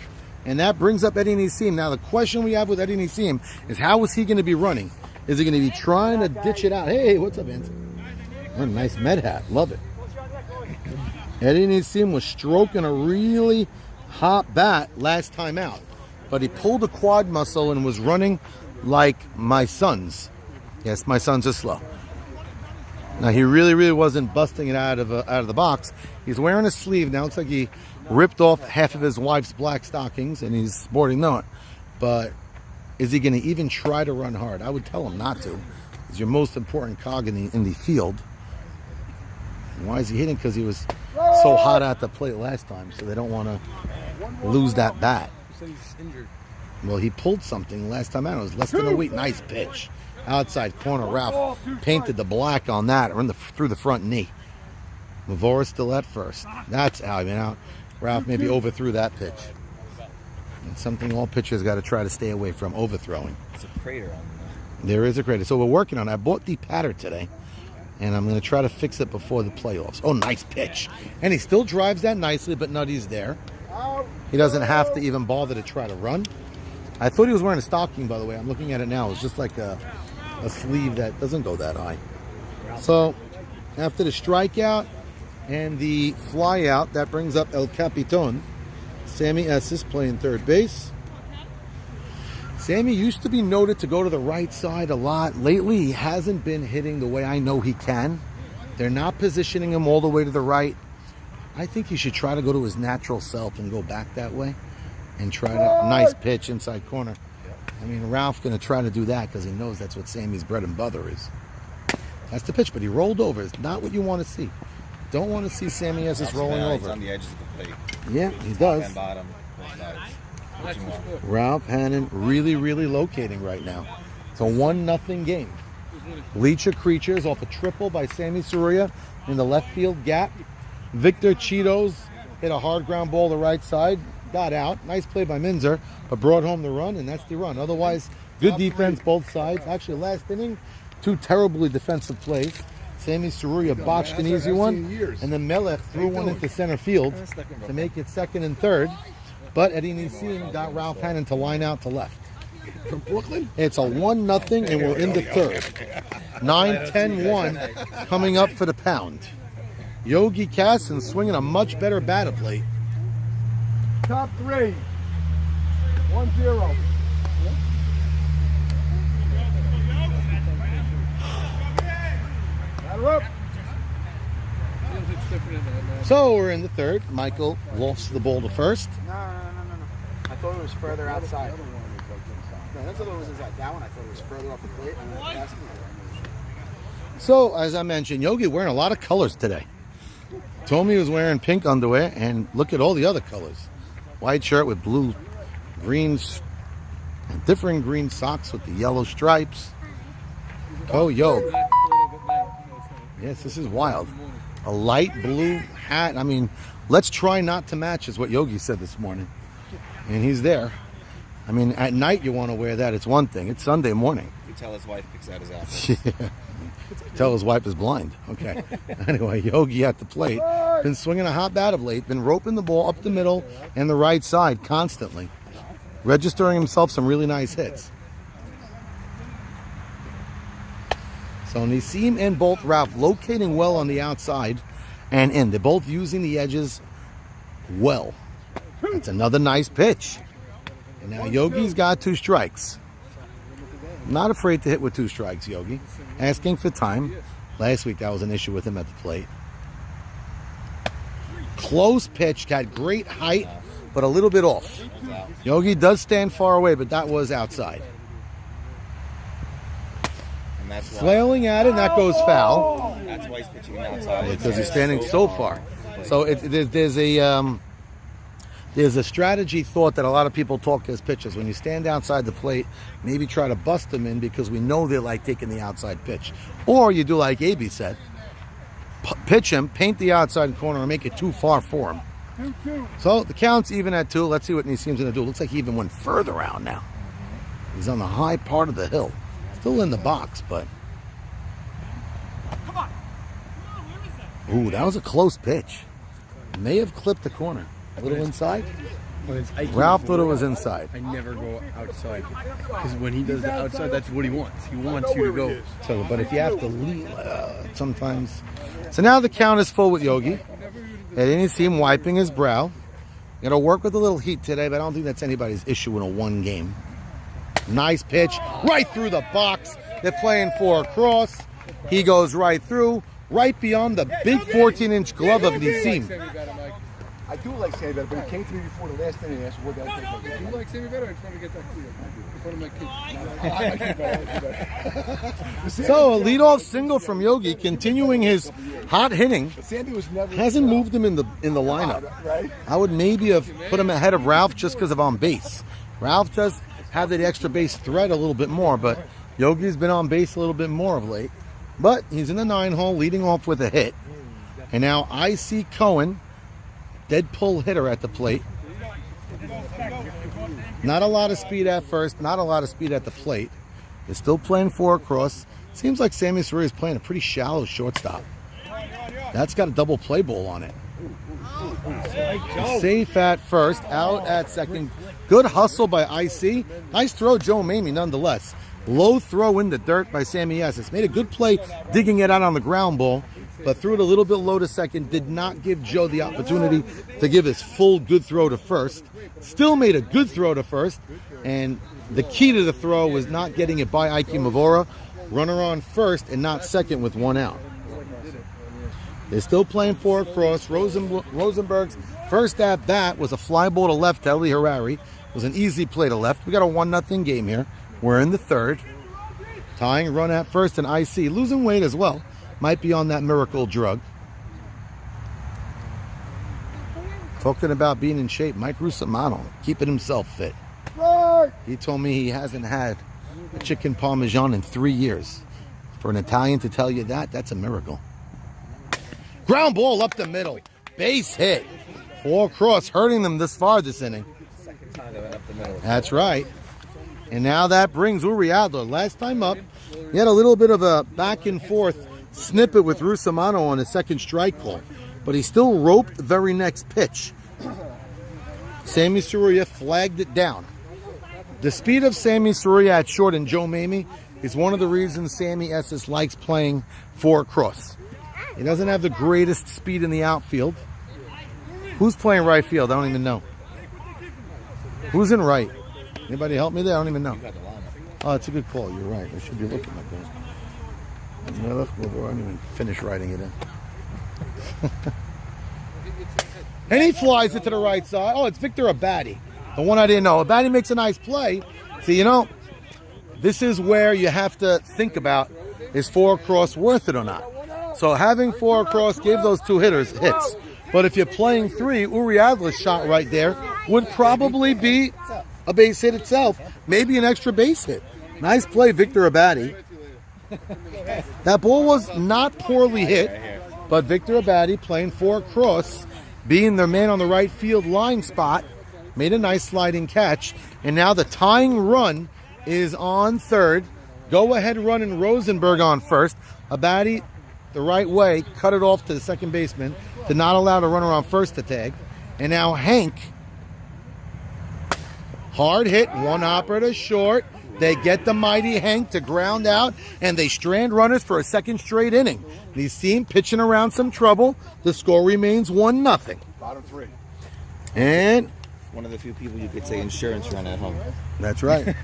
and that brings up Eddie Nisim. Now, the question we have with Eddie Nisim is how is he going to be running? Is he going to be trying to ditch it out? Hey, what's up, Anson? What a nice med hat. Love it. Eddie Nisim was stroking a really hot bat last time out, but he pulled a quad muscle and was running like my sons. Yes, my sons are slow. Now, he really wasn't busting it out of the box. He's wearing a sleeve. Now, it looks like he ripped off half of his wife's black stockings, and he's sporting that. But is he going to even try to run hard? I would tell him not to. He's your most important cog in the field. And why is he hitting? Because he was so hot at the plate last time, so they don't want to lose that bat. said he's injured. Well, he pulled something last time out. It was less than a week. Nice pitch. Outside corner. Ralph painted the black on that or through the front knee. Mavora still at first. That's out. I mean, out. Ralph maybe overthrew that pitch. And something all pitchers got to try to stay away from, overthrowing. It's a crater on There is a crater. So we're working on it. I bought the patter today, and I'm going to try to fix it before the playoffs. Oh, nice pitch. And he still drives that nicely, but Nutty's there. He doesn't have to even bother to try to run. I thought he was wearing a stocking, by the way. I'm looking at it now. It's just like a sleeve that doesn't go that high. So after the strikeout and the fly out, that brings up El Capitan. Sammy S is playing third base. Sammy used to be noted to go to the right side a lot. Lately, he hasn't been hitting the way I know he can. They're not positioning him all the way to the right. I think he should try to go to his natural self and go back that way and try to... Nice pitch inside corner. I mean, Ralph's going to try to do that because he knows that's what Sammy's bread and butter is. That's the pitch, but he rolled over. It's not what you want to see. Don't want to see Sammy as it's rolling over. He's on the edges of the plate. Yeah, he does. And bottom, both sides. What you want? Ralph Hannon really, really locating right now. It's a 1-0 game. Bleacher Creatures off a triple by Sammy Saruya in the left field gap. Victor Cheetos hit a hard ground ball to the right side. Got out. Nice play by Minzer, but brought home the run, and that's the run. Otherwise, good defense both sides. Actually, last inning, 2 terribly defensive plays. Sammy Saruya botched an easy one, and then Melech threw one into center field to make it second and third. But Eddie Nissim got Ralph Hannon to line out to left. From Brooklyn? It's a 1-0, and we're in the third. 9-10-1 coming up for the pound. Yogi Kassan swinging a much better bat of late. Top 3. 1-0. So we're in the third. Michael lofts the ball to first. No. I thought it was further outside. No, that's the one was inside. That one I thought it was further off the plate. And then that's So, as I mentioned, Yogi wearing a lot of colors today. Told me he was wearing pink underwear, and look at all the other colors. White shirt with blue, greens, and different green socks with the yellow stripes. Oh, yo. Yes, this is wild. A light blue hat. I mean, let's try not to match is what Yogi said this morning. And he's there. I mean, at night you want to wear that. It's one thing. It's Sunday morning. You tell his wife picks out his outfit. Yeah. Tell his wife is blind. Okay. Anyway, Yogi at the plate. Been swinging a hot bat of late. Been roping the ball up the middle and the right side constantly. Registering himself some really nice hits. So Nissim and both Ralph locating well on the outside and in. They're both using the edges well. That's another nice pitch. And now Yogi's got 2 strikes. Not afraid to hit with 2 strikes, Yogi. Asking for time. Last week that was an issue with him at the plate. Close pitch, got great height, but a little bit off. Yogi does stand far away, but that was outside. And that's why. Flailing at it, and that goes foul. That's why he's pitching outside. Because he's standing so far. So there's a strategy thought that a lot of people talk as pitchers. When you stand outside the plate, maybe try to bust them in because we know they like taking the outside pitch. Or you do like A.B. said, pitch him, paint the outside corner, and make it too far for him. So the count's even at 2. Let's see what Nissim's going to do. Looks like he even went further out now. He's on the high part of the hill. Still in the box, but... Ooh, that was a close pitch. May have clipped the corner. A little inside? Ralph thought it was inside. I never go outside. Because when he does the outside, that's what he wants. He wants you to go. So, but if you have to leave, sometimes... So now the count is full with Yogi. I didn't see him wiping his brow. Going to work with a little heat today, but I don't think that's anybody's issue in a 1 game. Nice pitch. Right through the box. They're playing for a cross. He goes right through. Right beyond the big 14-inch glove of Nissim. I do like Sammy better, but he came to me before the last inning and asked what that was. Do you like Sammy better? I just want to get that clear. In front of my kids. So a leadoff single from Yogi, continuing his hot hitting. Sammy was never Hasn't moved him in the lineup. right. I would maybe have put him ahead of Ralph just because of on base. Ralph does have that extra base threat a little bit more, but Yogi's been on base a little bit more of late. But he's in the 9-hole, leading off with a hit. And now I see Cohen, dead pull hitter at the plate. Not a lot of speed at first, not a lot of speed at the plate. They're still playing 4 across. Seems like Sammy Soria is playing a pretty shallow shortstop. That's got a double play ball on it. Safe at first, out at second. Good hustle by IC. Nice throw, Joe Mamie, nonetheless. Low throw in the dirt by Sammy Esses. Made a good play digging it out on the ground ball, but threw it a little bit low to second. Did not give Joe the opportunity to give his full good throw to first. Still made a good throw to first, and the key to the throw was not getting it by Ike Mavora. Runner on first and not second with 1 out. They're still playing 4 across. Rosenberg's first at bat was a fly ball to left to Eli Harari. It was an easy play to left. We got a 1-0 game here. We're in the 3rd. Tying run at first and IC. Losing weight as well. Might be on that miracle drug. Talking about being in shape, Mike Rusomano, keeping himself fit. He told me he hasn't had a chicken parmesan in 3 years. For an Italian to tell you that, that's a miracle. Ground ball up the middle. Base hit. 4 across, hurting them this far this inning. That's right. And now that brings Uri Adler. Last time up, he had a little bit of a back and forth snippet with Rusomano on his second strike call. But he still roped the very next pitch. Sammy Soria flagged it down. The speed of Sammy Soria at short and Joe Mamie is one of the reasons Sammy Esses likes playing 4 across. He doesn't have the greatest speed in the outfield. Who's playing right field? I don't even know. Who's in right? Anybody help me there? I don't even know. Oh, it's a good call. You're right. I should be looking at that. I didn't even finish writing it in. And he flies it to the right side. Oh, it's Victor Abadi. The one I didn't know. Abadi makes a nice play. See, you know, this is where you have to think about, is 4 across worth it or not? So having 4 across gave those 2 hitters hits. But if you're playing 3, Uri Adler's shot right there would probably be a base hit itself. Maybe an extra base hit. Nice play, Victor Abadi. That ball was not poorly hit, but Victor Abadi playing 4 across, being the man on the right field line spot, made a nice sliding catch. And now the tying run is on 3rd. Go-ahead run in Rosenberg on first. Abadi, the right way, cut it off to the second baseman. Did not allow the runner on first to tag. And now Hank, hard hit, 1-hopper to short. They get the mighty Hank to ground out, and they strand runners for a 2nd straight inning. These team pitching around some trouble. The score remains 1-0. Bottom 3. And one of the few people you could say insurance run at home. That's right.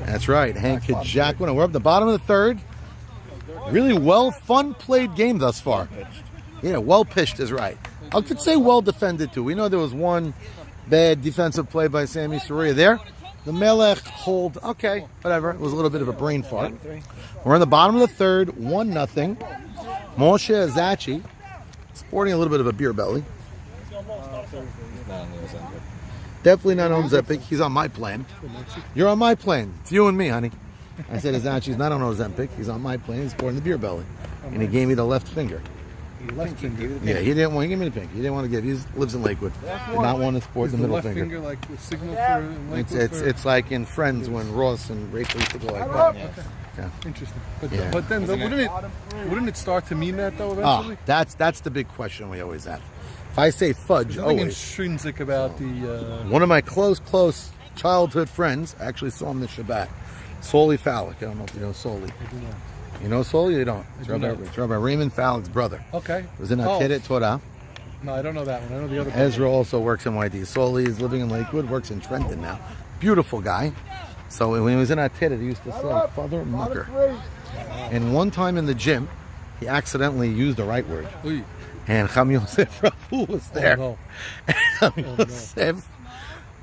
That's right. Hank could jack one. We're up at the bottom of the 3rd. Really fun played game thus far. Yeah, well pitched is right. I could say well defended too. We know there was one bad defensive play by Sammy Soria there. The Melech hold, okay, whatever. It was a little bit of a brain fart. We're in the bottom of the 3rd, 1-0. Moshe Azachi, sporting a little bit of a beer belly. Definitely not on Ozempic. He's on my plan. You're on my plan. It's you and me, honey. I said Azachi's not on Ozempic. He's on my plan. He's sporting the beer belly. And he gave me the left finger. Left finger. Yeah, he didn't want to give me the pink. He didn't want to give. He lives in Lakewood. Did not want to sport the middle left finger. Like the signal for Lakewood It's like in Friends when Ross and Rachel used to go like that. Yeah. Yeah. Interesting. Yeah. But then wouldn't it start to mean that though eventually? That's the big question we always have. If I say fudge, There's nothing always. intrinsic about the. One of my close childhood friends actually saw him this Shabbat. Soli Fallick. I don't know if you know Soli. I do not. You know Soli? You don't. It's Rabbi Raymond Fallick's brother. Okay. He was in Akedet Torah. No, I don't know that one. I know the other. Ezra also works in YD. Soli is living in Lakewood, works in Trenton now. Beautiful guy. So when he was in Akedet, he used to say Father Mucker. And one time in the gym, he accidentally used the right word. And Cham Yosef Rafu was there. Oh, And Cham Yosef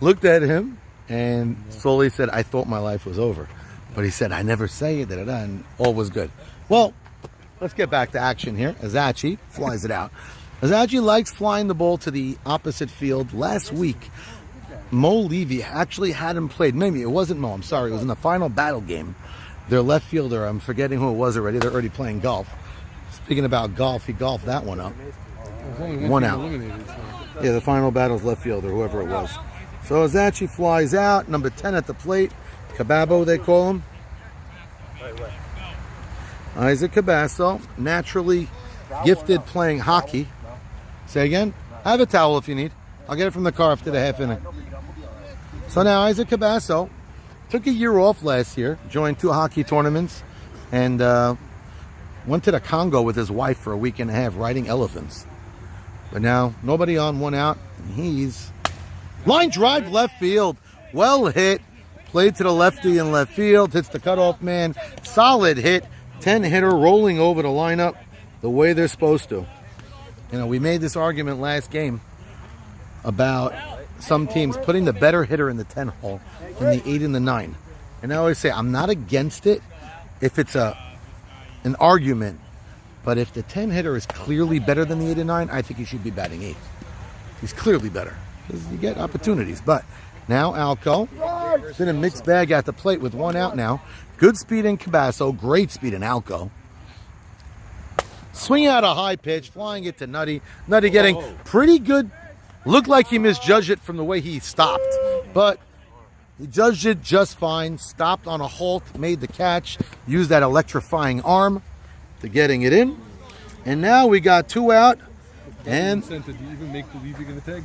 looked at him and slowly said, I thought my life was over. But he said, I never say it, and all was good. Well, let's get back to action here. Azachi flies it out. Azachi likes flying the ball to the opposite field. Last week, Mo Levy actually had him played. Maybe it wasn't Mo, I'm sorry. It was in the final battle game. Their left fielder, I'm forgetting who it was already. They're already playing golf. Speaking about golf, he golfed that one up. One out. Yeah, the final battle's left fielder, whoever it was. So Azachi flies out. Number 10 at the plate. Cababo, they call him. Isaac Cabasso, naturally gifted playing hockey. Say again? I have a towel if you need. I'll get it from the car after the half inning. So now Isaac Cabasso took a year off last year, joined 2 hockey tournaments, and went to the Congo with his wife for a week and a half riding elephants. But now, nobody on, 1 out. And he's line drive left field. Well hit. Played to the lefty in left field. Hits the cutoff man. Solid hit. 10-hitter rolling over the lineup the way they're supposed to. You know, we made this argument last game about some teams putting the better hitter in the 10 hole in the 8 and the 9. And I always say, I'm not against it if it's an argument. But if the 10 hitter is clearly better than the 8 and 9, I think he should be batting 8th. He's clearly better because you get opportunities. But now Alco, it's in a mixed bag at the plate with 1 out now. Good speed in Cabasso, great speed in Alco. Swinging out a high pitch, flying it to Nutty. Nutty getting pretty good. Looked like he misjudged it from the way he stopped. But he judged it just fine. Stopped on a halt, made the catch, used that electrifying arm to getting it in. And now we got 2 out. And do you even make believe you're going to tag?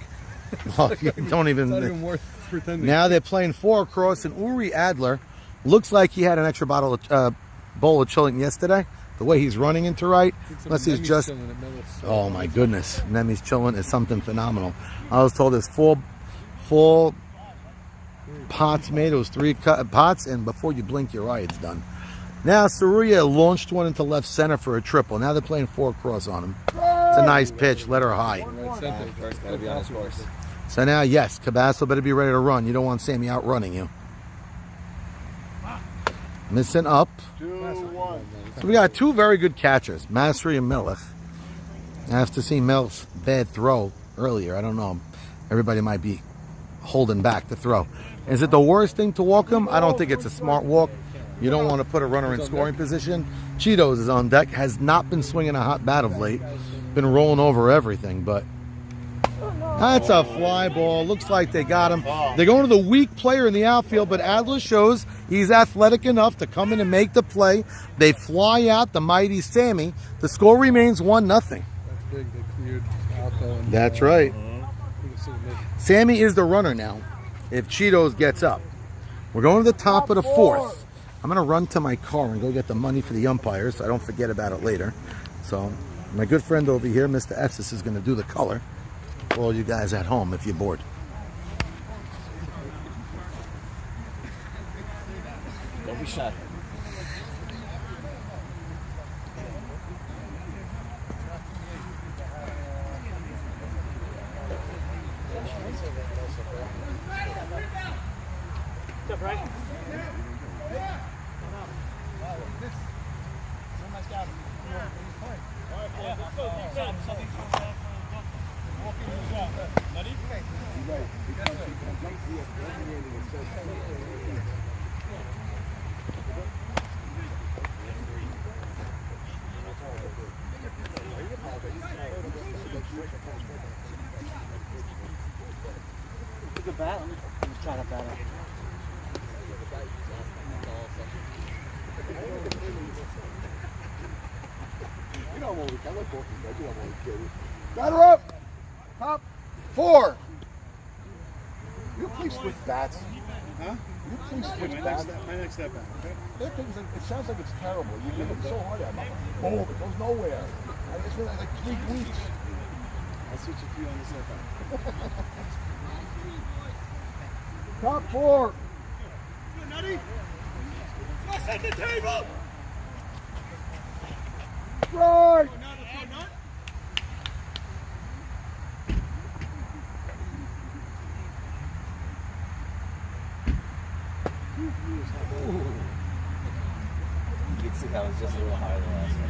well, you don't even. It's not even worth pretending. Now they're playing 4 across, and Uri Adler looks like he had an extra bowl of chilling yesterday. The way he's running into right, unless he's just. Oh my goodness, Nemi's chilling is something phenomenal. I was told there's 4 pots made. It was 3 pots, and before you blink your eye, it's done. Now Saruya launched one into left center for a triple. Now they're playing 4 across on him. It's a nice pitch, let her high. First, gotta be on his course. So now, yes, Cabasso better be ready to run. You don't want Sammy outrunning you. Missing up. 2-1. So we got 2 very good catchers, Masri and Melech. After seeing Melech's bad throw earlier, I don't know. Everybody might be holding back the throw. Is it the worst thing to walk him? I don't think it's a smart walk. You don't want to put a runner in scoring position. Cheetos is on deck. Has not been swinging a hot bat of late. Been rolling over everything, but that's a fly ball. Looks like they got him. They're going to the weak player in the outfield, but Adler shows he's athletic enough to come in and make the play. They fly out the mighty Sammy. The score remains 1-0. That's big. They cleared Alco. And, That's right. Sammy is the runner now if Cheetos gets up. We're going to the top of the 4th. I'm going to run to my car and go get the money for the umpires so I don't forget about it later. So my good friend over here, Mr. Esses, is going to do the color for all you guys at home if you're bored. Don't be shy. Good bat. I'm just trying to bat it. You know I'm only, I like both of you. I do, I'm only kidding. Batter up! Top 4! You please switch bats. Huh? You please switch bats. My next step back, okay? That thing's like, it sounds like it's terrible. You hit it so hard at it. Boom, it goes nowhere. It's been like 3 weeks. I'll switch a few on the step back. Top 4! Nutty! Set the table! Right! just a little higher than last one.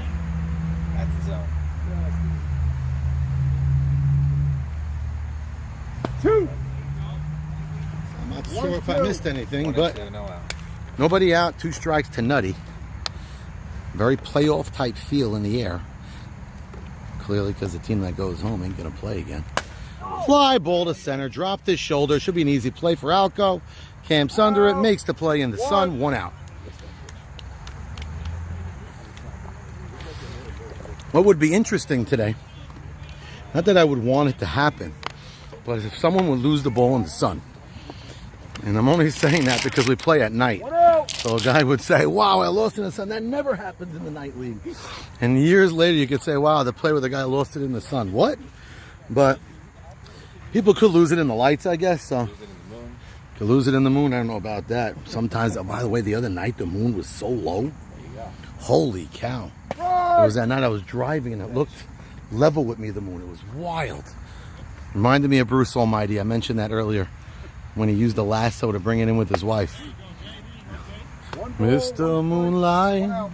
That's the zone. Two. I'm not sure if I missed anything, but nobody out. 2 strikes to Nutty. Very playoff type feel in the air. Clearly, because the team that goes home ain't going to play again. Fly ball to center. Dropped his shoulder. Should be an easy play for Alco. Camps under it. Makes the play in the sun. 1 out. What would be interesting today, not that I would want it to happen, but if someone would lose the ball in the sun. And I'm only saying that because we play at night. So a guy would say, wow, I lost in the sun. That never happens in the night league. And years later, you could say, wow, the play where the guy lost it in the sun. What? But people could lose it in the lights, I guess. So could lose it in the moon. I don't know about that. Sometimes, by the way, the other night, the moon was so low. Holy cow. It was that night I was driving and it looked level with me, the moon. It was wild. Reminded me of Bruce Almighty. I mentioned that earlier when he used the lasso to bring it in with his wife. Mr. Moonlight.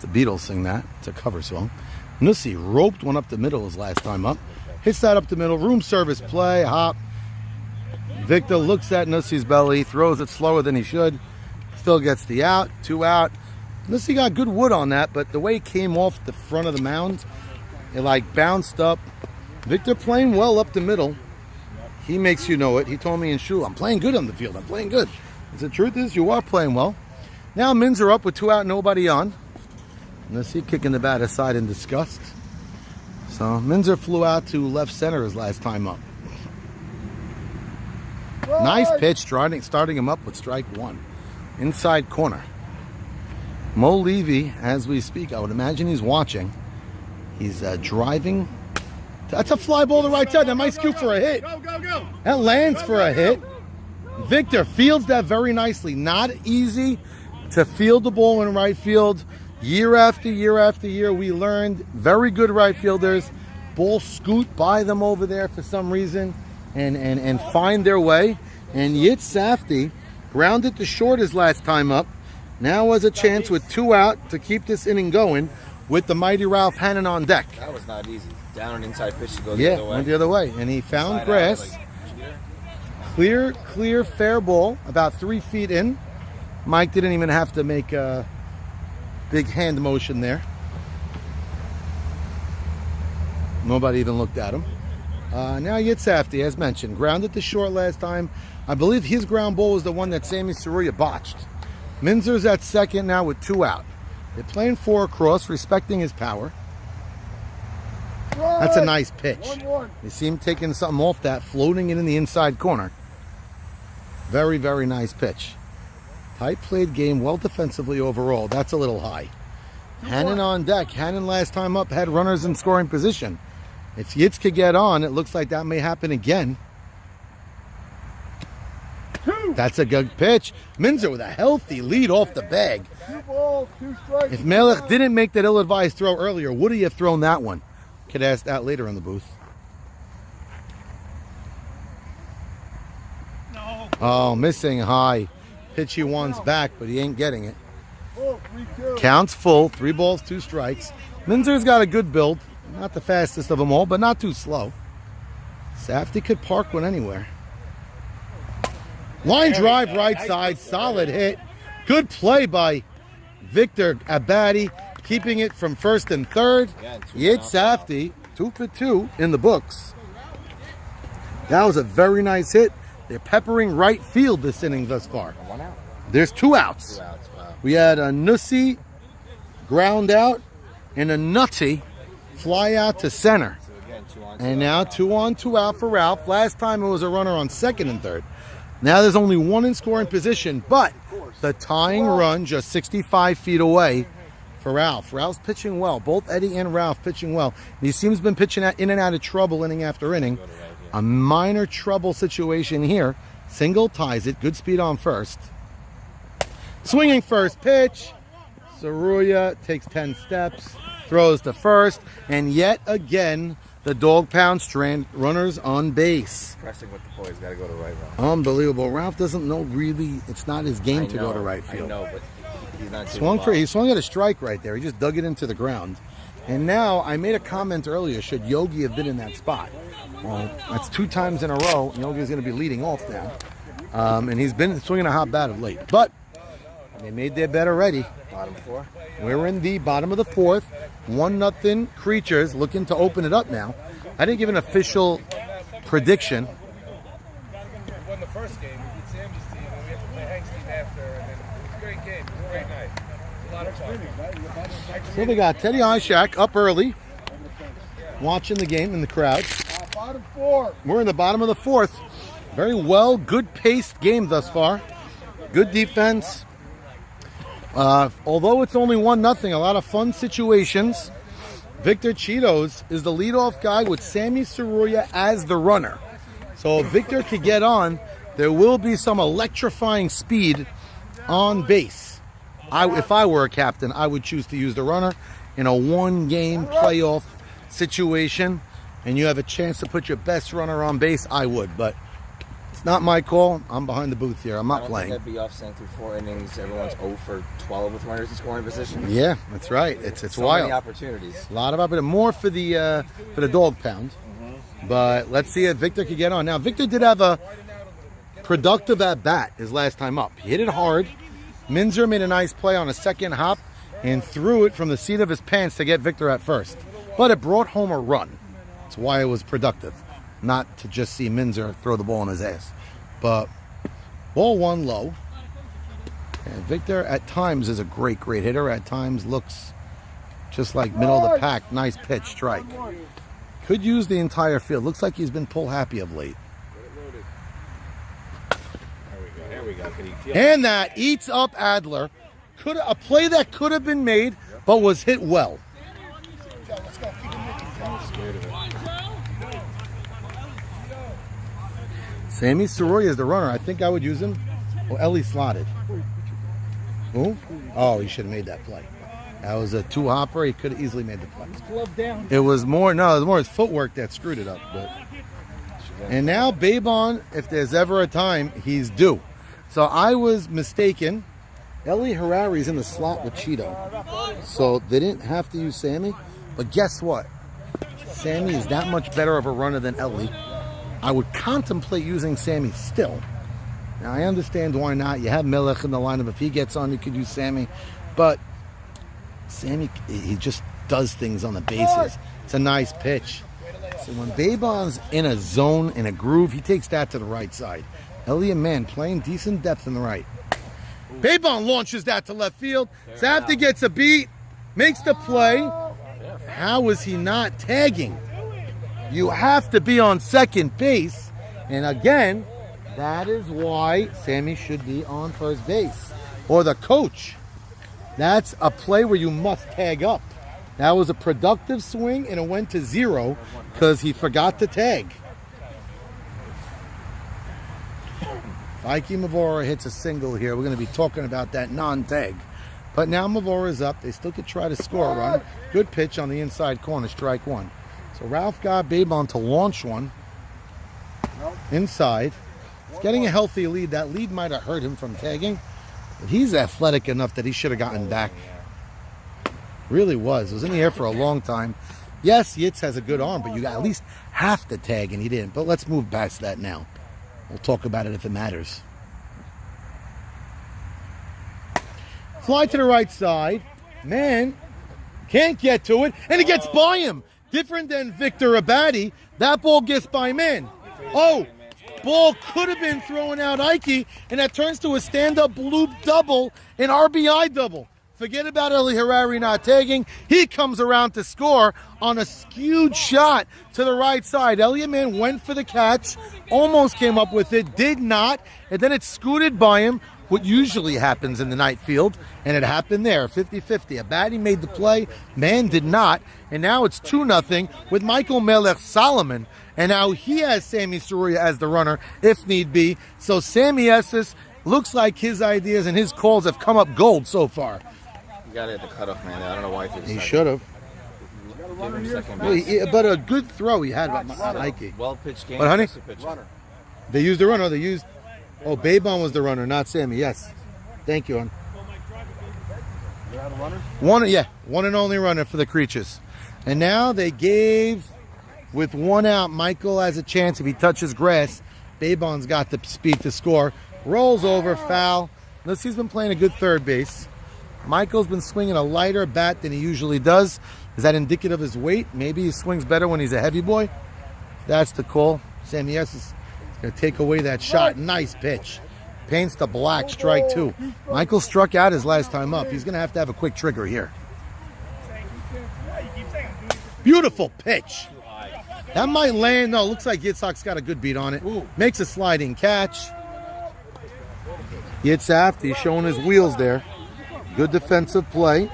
The Beatles sing that. It's a cover song. Nussi roped one up the middle his last time up. Hits that up the middle. Room service play. Hop. Victor looks at Nussi's belly. Throws it slower than he should. Still gets the out. 2 out. Nussi got good wood on that, but the way it came off the front of the mound, it like bounced up. Victor playing well up the middle. He makes you know it. He told me in shul, I'm playing good on the field. I'm playing good. The truth is, you are playing well. Now Minzer up with 2 out, nobody on. Nussi kicking the bat aside in disgust. So Minzer flew out to left center his last time up. Nice pitch, starting him up with strike 1. Inside corner. Mo Levy, as we speak, I would imagine he's watching. He's driving. That's a fly ball to the right side. That might scoop for a hit. That lands for a hit. Victor fields that very nicely. Not easy to field the ball in right field. Year after year after year, we learned very good right fielders. Ball scoot by them over there for some reason and find their way. And Yit Safdie grounded to short his last time up. Now has a chance with 2 out to keep this inning going with the mighty Ralph Hannon on deck. That was not easy. Down an inside pitch to go the other way. Went the other way. And he found grass. Clear, fair ball, about 3 feet in. Mike didn't even have to make a big hand motion there. Nobody even looked at him. Now Yit Safdie, as mentioned, grounded to short last time. I believe his ground ball was the one that Sammy Saruya botched. Minzer's at second now with 2 out. They're playing 4 across, respecting his power. That's a nice pitch. You see him taking something off that, floating it in the inside corner. Very, very nice pitch. Tight played game, well defensively overall. That's a little high. Hannon on deck. Hannon last time up had runners in scoring position. If Yitz could get on, it looks like that may happen again. That's a good pitch. Minzer with a healthy lead off the bag. 2 balls, 2 strikes. If Melech didn't make that ill-advised throw earlier, would he have thrown that one? Could ask that later in the booth. No. Oh, missing high. Pitch he wants back, but he ain't getting it. Oh, 3-2. Counts full. 3 balls, 2 strikes. Minzer's got a good build. Not the fastest of them all, but not too slow. Safdie could park one anywhere. Line drive right side, solid hit. Good play by Victor Abadi, keeping it from first and third. Yit Safdie, 2 for 2 in the books. That was a very nice hit. They're peppering right field this inning thus far. 1 out. There's 2 outs. 2 outs. Wow. We had a Nussi ground out and a Nutty fly out to center. So again, 2 on 2 And out. now 2 on 2 out for Ralph. Last time it was a runner on second and third. Now there's only 1 in scoring position, but the tying run just 65 feet away for Ralph. Ralph's pitching well. Both Eddie and Ralph pitching well. These teams been pitching in and out of trouble inning after inning. A minor trouble situation here. Single ties it. Good speed on first. Swinging first pitch. Saruya takes 10 steps. Throws to first. And yet again, the dog pound strand runners on base. Pressing with the boys. Got to go to right, Ralph. Unbelievable. Ralph doesn't know really. It's not his game to go to right field. I know, but He's not too He swung at a strike right there. He just dug it into the ground. And now, I made a comment earlier, should Yogi have been in that spot? Well, that's 2 times in a row. Yogi's going to be leading off now. And he's been swinging a hot bat of late. But they made their bet already. Bottom 4. We're in the bottom of the 4th. 1-0 Creatures looking to open it up now. I didn't give an official prediction. We won the first game. We beat Sammy's team, and we had to play Hank's team after. And then it was a great game. It was a great night. It was a lot of fun. So we got Teddy Ishak up early, watching the game in the crowd. Bottom 4. We're in the bottom of the 4th. Very well, good paced game thus far. Good defense. Although it's only 1-0, a lot of fun situations. Victor Cheetos is the leadoff guy with Sammy Saruya as the runner. So if Victor could get on, there will be some electrifying speed on base. If I were a captain, I would choose to use the runner in a 1-game playoff situation, and you have a chance to put your best runner on base, I would. But it's not my call. I'm behind the booth here. I'm not playing. That'd be off saying through 4 innings, everyone's 0 for 12 with runners in scoring position. Yeah, that's right. It's so wild. Many opportunities. A lot of opportunities. More for the dog pound. But let's see if Victor could get on. Now, Victor did have a productive at-bat his last time up. He hit it hard. Minzer made a nice play on a second hop and threw it from the seat of his pants to get Victor at first. But it brought home a run. That's why it was productive. Not to just see Minzer throw the ball in his ass. But ball 1 low. And Victor at times is a great hitter. At times looks just like middle of the pack. Nice pitch, strike. Could use the entire field. Looks like he's been pull happy of late. There we go. Can he feel And that eats up Adler. A play that could have been made, but was hit well. Sammy Saroya is the runner. I think I would use him. Well, Ellie slotted. Who? Oh, he should have made that play. That was a 2-hopper. He could have easily made the play. Glove down. It was more his footwork that screwed it up. But. And now Babon, if there's ever a time, he's due. So I was mistaken. Ellie Harari's in the slot with Cheeto. So they didn't have to use Sammy. But guess what? Sammy is that much better of a runner than Ellie. I would contemplate using Sammy still. Now, I understand why not. You have Melech in the lineup. If he gets on, you could use Sammy. But Sammy, he just does things on the bases. It's a nice pitch. So when Babon's in a zone, in a groove, he takes that to the right side. Elliot Mann playing decent depth in the right. Babon launches that to left field. Safdie gets a beat, makes the play. How is he not tagging? You have to be on second base. And again, that is why Sammy should be on first base. Or the coach. That's a play where you must tag up. That was a productive swing, and it went to 0 because he forgot to tag. Ike Mavora hits a single here. We're going to be talking about that non-tag. But now Mavora's up. They still could try to score a run. Good pitch on the inside corner, strike 1. So Ralph got Babon to launch one inside. He's getting a healthy lead. That lead might have hurt him from tagging. But he's athletic enough that he should have gotten back. Really was. It was in the air for a long time. Yes, Yitz has a good arm, but you got at least half the tag, and he didn't. But let's move past that now. We'll talk about it if it matters. Fly to the right side. Man, can't get to it, and it gets by him. Different than Victor Abadi. That ball gets by man. Oh, ball could have been thrown out Ike, and that turns to a stand-up loop double, an RBI double. Forget about Eli Harari not tagging. He comes around to score on a skewed shot to the right side. Elliot Mann went for the catch, almost came up with it, did not, and then it scooted by him, what usually happens in the night field, and it happened there, 50-50. Abadi made the play, Mann did not, and now it's 2-0 with Michael Melech Solomon, and now he has Sammy Saruya as the runner, if need be. So Sammy Esses looks like his ideas and his calls have come up gold so far. You got to hit the cutoff, man. I don't know why he should have. But a good throw he had on Ike. Well-pitched game. But honey, Runner. they used the runner. Oh, Babon was the runner, not Sammy. Yes. Thank you, hon. One and only runner for the Creatures. And now they gave, with one out, Michael has a chance if he touches grass. Babon's got the speed to score. Rolls over, foul. Notice he's been playing a good third base. Michael's been swinging a lighter bat than he usually does. Is that indicative of his weight? Maybe he swings better when he's a heavy boy. That's the call. Sammy S is going to take away that shot. Nice pitch. Paints the black, strike two. Michael struck out his last time up. He's going to have a quick trigger here. Beautiful pitch. That might land. No, looks like Yitzhak's got a good beat on it. Makes a sliding catch. Yitzhak, he's showing his wheels there. Good defensive play.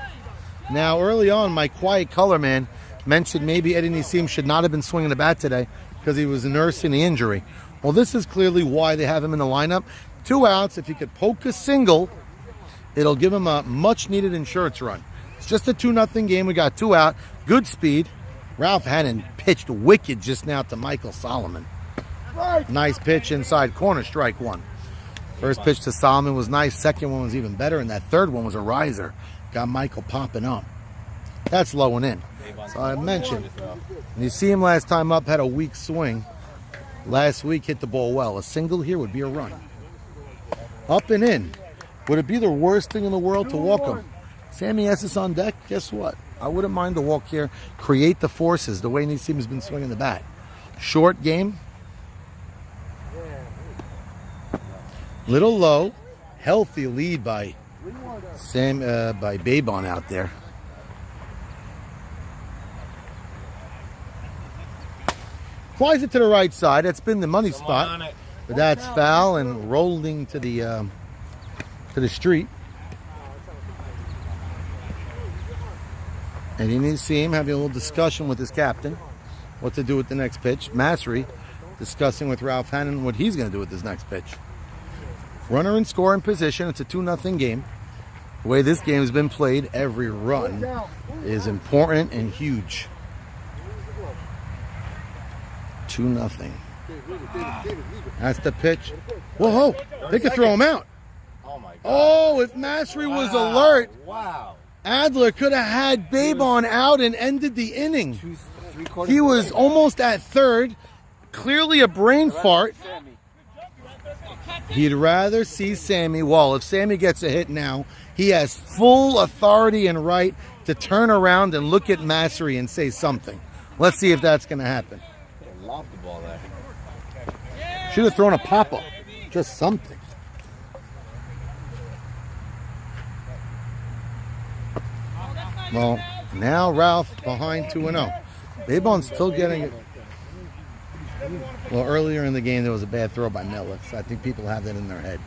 Now, early on, my quiet color man mentioned maybe Eddie Nissim should not have been swinging the bat today because he was nursing the injury. Well, this is clearly why they have him in the lineup. 2 outs. If he could poke a single, it'll give him a much-needed insurance run. It's just a 2-0 game. We got 2 out. Good speed. Ralph Hannon pitched wicked just now to Michael Solomon. Nice pitch inside corner, strike one. First pitch to Solomon was nice. Second one was even better. And that third one was a riser. Got Michael popping up. That's low and in. So I mentioned, and you see him last time up, had a weak swing. Last week hit the ball well. A single here would be a run. Up and in. Would it be the worst thing in the world to walk him? Sammy S is on deck. Guess what? I wouldn't mind to walk here. Create the forces the way Nissim has been swinging the bat. Short game. Little low. Healthy lead by by Babon out there. Flies it to the right side. That's been the money spot. But that's foul and rolling to the street. And you need to see him having a little discussion with his captain, what to do with the next pitch. Massery discussing with Ralph Hannon what he's going to do with this next pitch. Runner in scoring position. It's a 2-0 game. The way this game has been played, every run is important and huge. 2-0. That's the pitch. Whoa, they could throw him out. Oh, my God. Oh, if Massery was alert, Adler could have had Babon out and ended the inning. He was almost at third. Clearly a brain fart. He'd rather see Sammy. Well, if Sammy gets a hit now, he has full authority and right to turn around and look at Massery and say something. Let's see if that's going to happen. Lobbed the ball there. Should have thrown a pop-up. Just something. Well, now Ralph behind 2-0. Babon's still getting it. Well, earlier in the game, there was a bad throw by Melix. I think people have that in their head.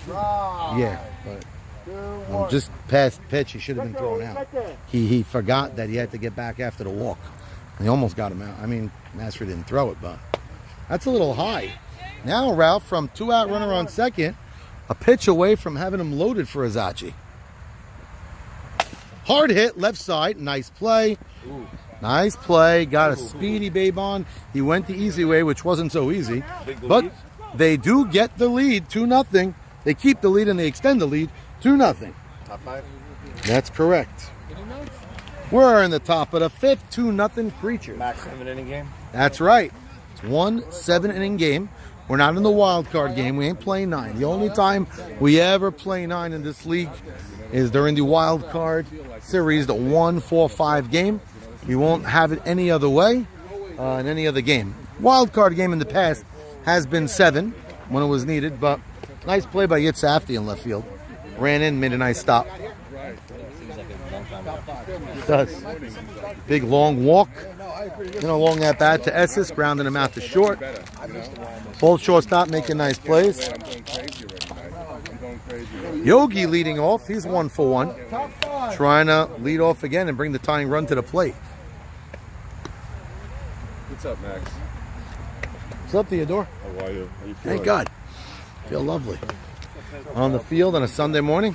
Yeah, but just past pitch, he should have been thrown out. He forgot that he had to get back after the walk. He almost got him out. I mean, Massery didn't throw it, but that's a little high. Now Ralph, from 2-out runner on second, a pitch away from having him loaded for Azachi. Hard hit, left side, nice play. Nice play, got a speedy Babon. He went the easy way, which wasn't so easy. But they do get the lead, 2-0. They keep the lead and they extend the lead, 2-0. Top 5? That's correct. We're in the top of the fifth, 2-0 Creatures. Max 7-inning game? That's right. It's 1 7-inning game. We're not in the wild card game. We ain't playing 9. The only time we ever play 9 in this league is during the wild card series, the 1-4-5 game. We won't have it any other way in any other game. Wild card game in the past has been 7 when it was needed, but nice play by Yitzhak in left field. Ran in, made a nice stop. It does. Big long walk. Then along that bat to Esses, grounding him out to short. Both shortstop making nice plays. Yogi leading off. He's 1 for 1. Trying to lead off again and bring the tying run to the plate. What's up, Max? What's up, Theodore? How are you? How you feeling? Thank God. Feel lovely. On the field on a Sunday morning.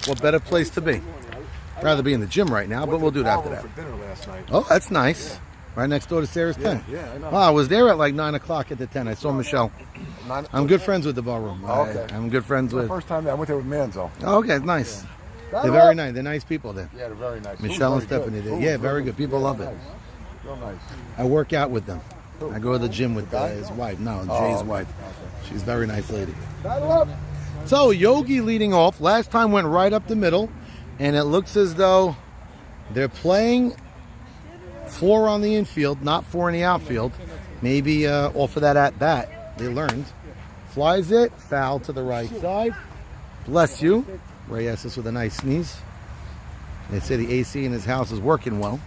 What better place to be? Rather be in the gym right now, but we'll do it after that. Oh, that's nice. Right next door to Sarah's tent. Yeah, I know. Oh, I was there at like 9 o'clock at the tent. I saw Michelle. I'm good friends with the ballroom. Okay. I'm good friends The with. first time I went there with Manzo. Okay, nice. They're very nice. They're nice people there. Yeah, they're very nice. Michelle and Food's very Stephanie. good. There. Food's Yeah, very good. People love it. nice. Real nice. I work out with them. I go to the gym with his wife. No, Jay's wife. She's a very nice lady. So Yogi leading off. Last time went right up the middle, and it looks as though they're playing 4 on the infield, not 4 in the outfield. Maybe off of that at bat, they learned. Flies it, foul to the right side. Bless you. Ray Estes with a nice sneeze. They say the AC in his house is working well.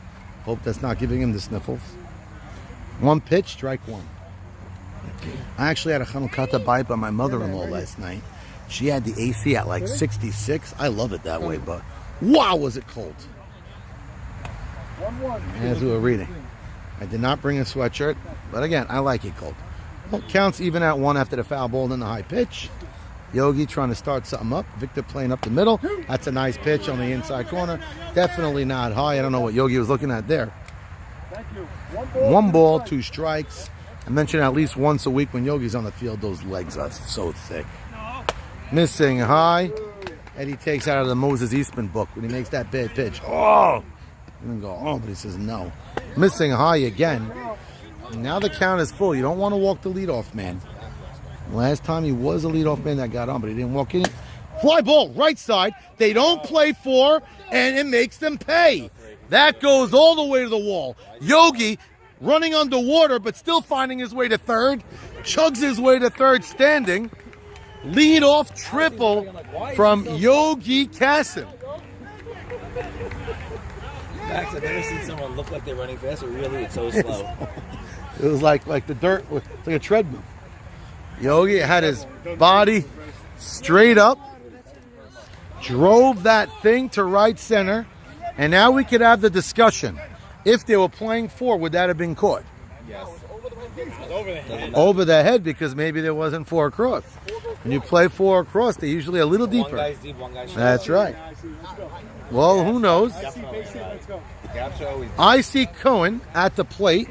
Hope that's not giving him the sniffles. 1 pitch, strike 1. I actually had a Chanukata bite by my mother-in-law last night. She had the AC at like 66. I love it that way, but wow, was it cold. As we were reading. I did not bring a sweatshirt, but again, I like it cold. Well, counts even at 1 after the foul ball and the high pitch. Yogi trying to start something up. Victor playing up the middle. That's a nice pitch on the inside corner. Definitely not high. I don't know what Yogi was looking at there. 1 ball, 2 strikes. I mention at least once a week when Yogi's on the field, those legs are so thick. Missing high. Eddie takes out of the Moses Eastman book when he makes that bad pitch. Oh! And then go, oh, but he says no. Missing high again. Now the count is full. You don't want to walk the leadoff man. Last time he was a leadoff man that got on, but he didn't walk in. Fly ball, right side. They don't play 4, and it makes them pay. That goes all the way to the wall. Yogi running underwater, but still finding his way to third. Chugs his way to third standing. Leadoff triple from Yogi Kassim. Max, I've never seen someone look like they're running fast, but really it's so slow. It was like the dirt, it's like a treadmill. Yogi had his body straight up, drove that thing to right center, and now we could have the discussion. If they were playing 4, would that have been caught? Yes. Over the head, because maybe there wasn't 4 across. When you play 4 across, they're usually a little deeper. 1 guy's deep, 1 guy's short. That's right. Well, who knows? I see Cohen at the plate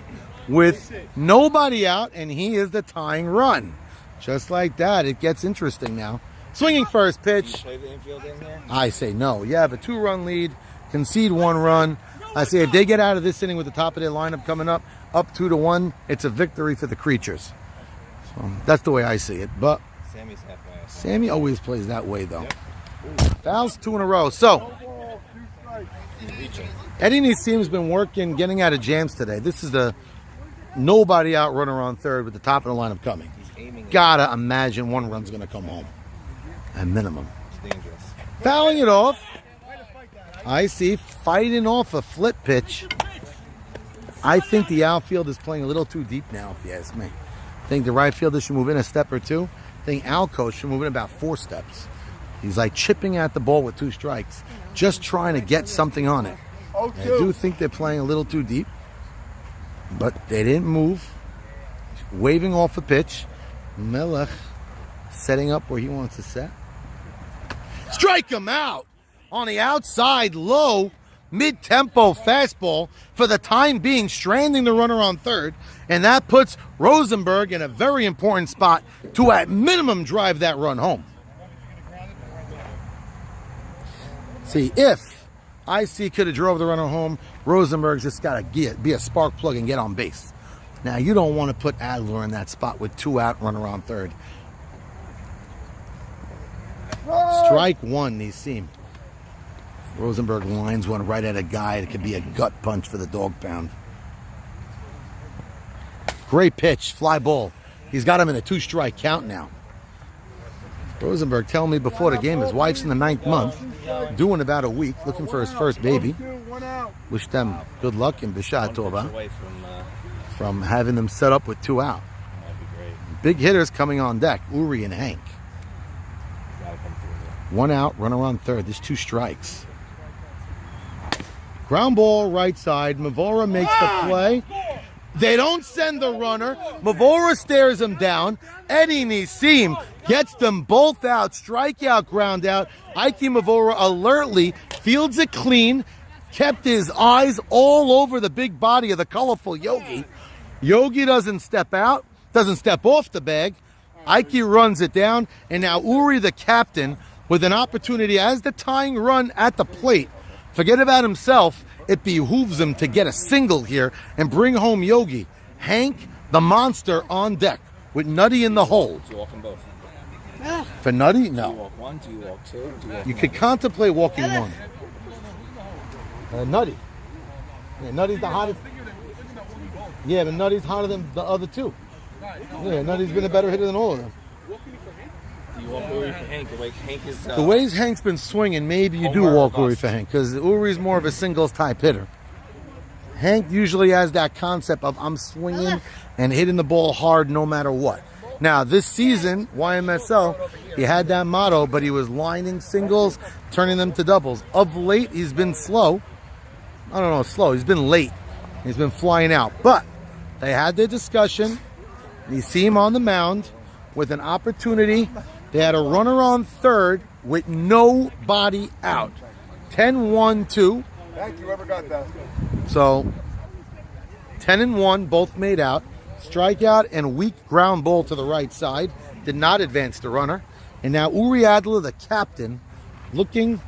with nobody out, and he is the tying run. Just like that, it gets interesting now. Swinging first pitch. Play the infield in here? I say no. You have a 2-run lead, concede 1 run. I say if they get out of this inning with the top of their lineup coming up 2-1, it's a victory for the creatures. So that's the way I see it. But Sammy's halfway. Sammy always plays that way, though. Fouls 2 in a row. So Eddie Nissim's been working, getting out of jams today. This is the nobody out runner on third with the top of the lineup coming. Gotta imagine 1 run's going to come home. At minimum. It's dangerous. Fouling it off. I see fighting off a flip pitch. I think the outfield is playing a little too deep now, if you ask me. I think the right fielder should move in a step or 2. I think Alco should move in about 4 steps. He's like chipping at the ball with 2 strikes. Just trying to get something on it. I do think they're playing a little too deep. But they didn't move. Waving off a pitch. Melech setting up where he wants to set. Strike him out on the outside, low, mid-tempo fastball for the time being, stranding the runner on third. And that puts Rosenberg in a very important spot to, at minimum, drive that run home. See, if IC could have drove the runner home, Rosenberg's just got to be a spark plug and get on base. Now, you don't want to put Adler in that spot with 2 out, runner on third. Strike 1, Nissim. Rosenberg lines one right at a guy. It could be a gut punch for the dog pound. Great pitch, fly ball. He's got him in a 2-strike count now. Rosenberg telling me before the game his wife's in the 9th month, doing about a week, looking for his first baby. Wish them good luck and Bishad Tova from having them set up with 2 out. Big hitters coming on deck, Uri and Hank. 1 out, runner on third. There's 2 strikes. Ground ball right side. Mavora makes the play. They don't send the runner. Mavora stares him down. Eddie Nissim gets them both out. Strikeout, ground out. Ike Mavora alertly fields it clean. Kept his eyes all over the big body of the colorful Yogi. Yogi doesn't step out. Doesn't step off the bag. Ike runs it down, and now Uri, the captain, with an opportunity as the tying run at the plate. Forget about himself. It behooves him to get a single here and bring home Yogi. Hank, the monster, on deck with Nutty in the hole. Do you walk them both? For Nutty, Do you no. walk one? Do you walk two? Do you walk You could contemplate walking one. Nutty. Yeah, Nutty's the hottest. Yeah, but Nutty's hotter than the other two. Yeah, Nutty's been a better hitter than all of them. Do you walk Uri for Hank? The way Hank is. The way Hank's been swinging, maybe you do Homer walk or Uri bust. for Hank, because Uri's more of a singles type hitter. Hank usually has that concept of I'm swinging and hitting the ball hard no matter what. Now, this season, YMSL, he had that motto, but he was lining singles, turning them to doubles. Of late, he's been slow. I don't know, slow. He's been late. He's been flying out. But they had their discussion. You see him on the mound with an opportunity. They had a runner on third with nobody out. 10-1-2. Thank you, whoever got that. So 10-1, both made out. Strikeout and weak ground ball to the right side. Did not advance the runner. And now Uri Adler, the captain, looking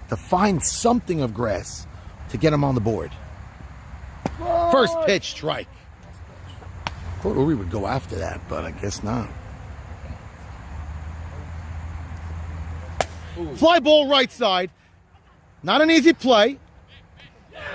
to find something of grass to get him on the board. First pitch, strike. Thought Uri would go after that, but I guess not. Fly ball right side. Not an easy play.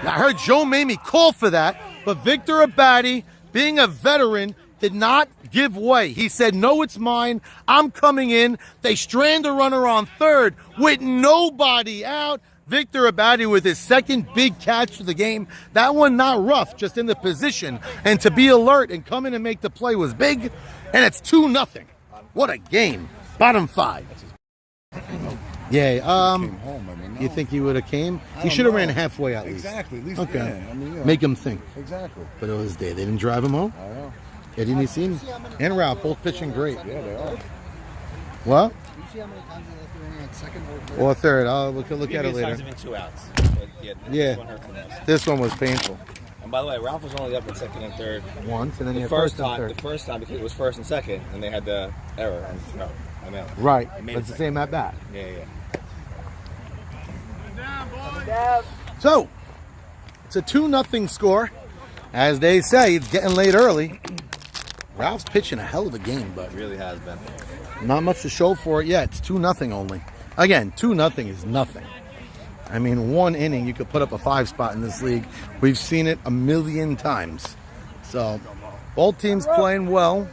I heard Joe Mamie call for that, but Victor Abadi, being a veteran, did not give way. He said, no, it's mine. I'm coming in. They strand a runner on third with nobody out. Victor Abadi with his second big catch of the game. That one not rough, just in the position. And to be alert and come in and make the play was big. And it's 2-0. What a game. Bottom 5. Yeah, you think he would have came? He should have ran halfway at least. Exactly. At least, Okay. yeah. I mean, yeah. Make him think. Exactly. But it was day. They didn't drive him home. I know. Eddie Nissim and Ralph both pitching great. Yeah, they are. What? You see how many times they left the inning at second or third? Or third. We can look at it Previous times later. have been 2 outs. But Yeah. This one hurt the most. This one was painful. And by the way, Ralph was only up in second and third. Once, and then you The had first and time, third. the first time because it was first and second, and they had the error and throw. I know. Right. It made But it it's the second. same at bat. Yeah, yeah. So, it's a 2-0 score. As they say, it's getting late early. Ralph's pitching a hell of a game, but It really has been. not much to show for it yet. It's 2-0 only. Again, 2-0 is nothing. I mean, one inning, you could put up a 5 spot in this league. We've seen it a million times. So, both teams playing well.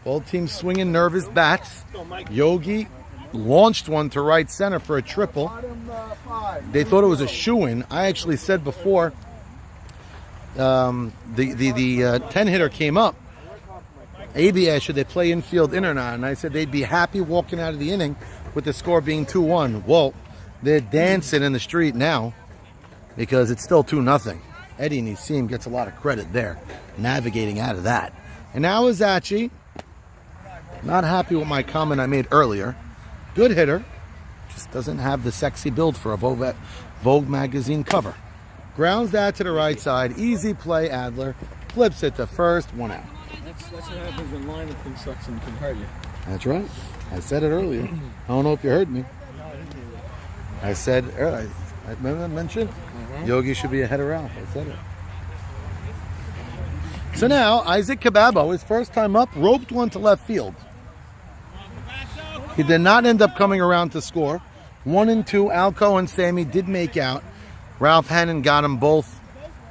Both teams swinging nervous bats. Yogi launched one to right center for a triple. They thought it was a shoo-in. I actually said before the 10-hitter came up, AB asked, should they play infield in or not? And I said they'd be happy walking out of the inning with the score being 2-1. Well, they're dancing in the street now because it's still 2-0. Eddie Nissim gets a lot of credit there, navigating out of that. And now Azachi, not happy with my comment I made earlier. Good hitter, just doesn't have the sexy build for a Vogue magazine cover. Grounds that to the right side. Easy play, Adler. Flips it to first, 1 out. That's what happens when lineup construction can hurt you. That's right. I said it earlier. I don't know if you heard me. I said earlier. I remember I mentioned Yogi should be ahead of Ralph. I said it. So now, Isaac Cababo, his first time up, roped one to left field. He did not end up coming around to score. 1 and 2, Alco and Sammy did make out. Ralph Hannon got them both.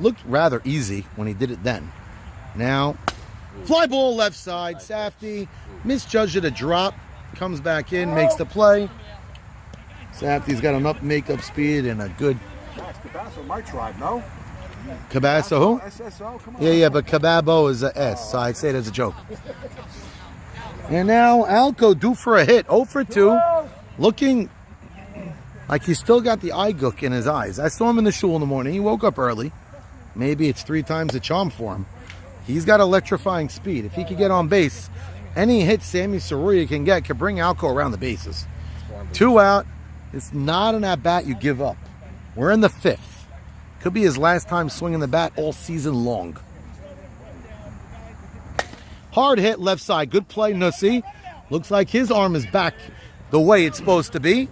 Looked rather easy when he did it then. Now, fly ball left side. Safdie misjudged it a drop. Comes back in, makes the play. Safdie's got enough makeup speed and a good... That's Cabasso, my tribe, no? Cabasso who? SSO, come on. Yeah, but Cababo is a S, so I'd say it as a joke. And now Alco due for a hit, 0 for 2, looking like he's still got the eye gook in his eyes. I saw him in the shul in the morning. He woke up early. Maybe it's 3 times the charm for him. He's got electrifying speed. If he could get on base, any hit Sammy Saruya can get could bring Alco around the bases. 2 out. It's not an at-bat you give up. We're in the 5th. Could be his last time swinging the bat all season long. Hard hit left side. Good play, Nussi. Looks like his arm is back the way it's supposed to be.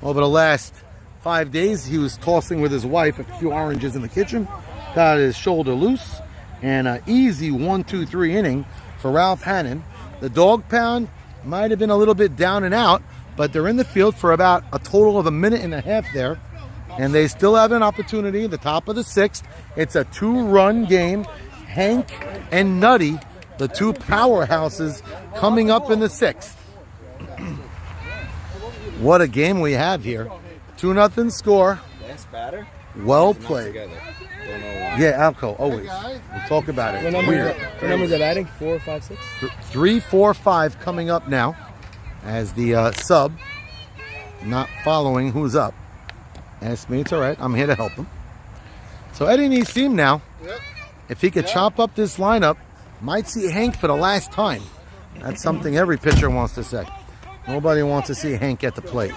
Over the last 5 days, he was tossing with his wife a few oranges in the kitchen. Got his shoulder loose. And an easy 1-2-3 inning for Ralph Hannon. The dog pound might have been a little bit down and out, but they're in the field for about a total of a minute and a half there. And they still have an opportunity at the top of the 6th. It's a 2-run game. Hank and Nutty, the two powerhouses, coming up in the 6th. What a game we have here. 2-0 score. Last batter? Well played. Yeah, Alco, always. Hey, we'll talk about it. What numbers are batting? 4, 5, 6? 3, 4, 5 coming up now as the sub not following who's up. Ask me, it's all right. I'm here to help him. So Eddie Nissim now, if he could chop up this lineup, might see Hank for the last time. That's something every pitcher wants to say. Nobody wants to see Hank at the plate.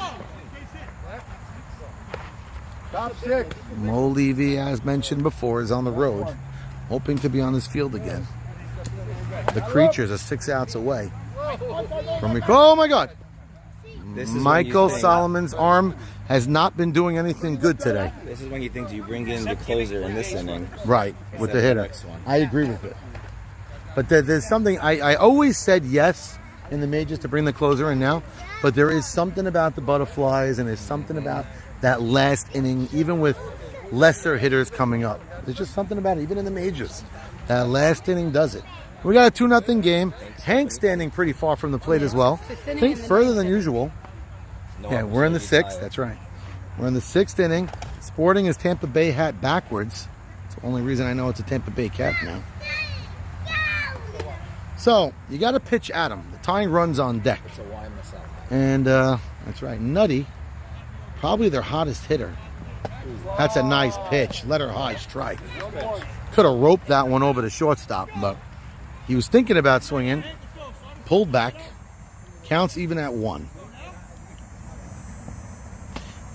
Top 6. Mo Levy, as mentioned before, is on the road, hoping to be on this field again. The Creatures are 6 outs away from oh my God! Michael Solomon's arm has not been doing anything good today. This is when you think you bring in the closer in this inning. Right, with the hitter. I agree with it. But there's something, I always said yes in the majors to bring the closer in now, but there is something about the butterflies and there's something about that last inning, even with lesser hitters coming up. There's just something about it, even in the majors. That last inning does it. We got a 2-0 game. Hank standing pretty far from the plate as well. I think further than usual. Yeah, we're in the 6th. That's right. We're in the 6th inning. Sporting his Tampa Bay hat backwards. It's the only reason I know it's a Tampa Bay cap now. So, you got to pitch at him. The tying run's on deck. And that's right. Nutty, probably their hottest hitter. That's a nice pitch. Let her high strike. Could have roped that one over the shortstop, but he was thinking about swinging. Pulled back. Counts even at 1.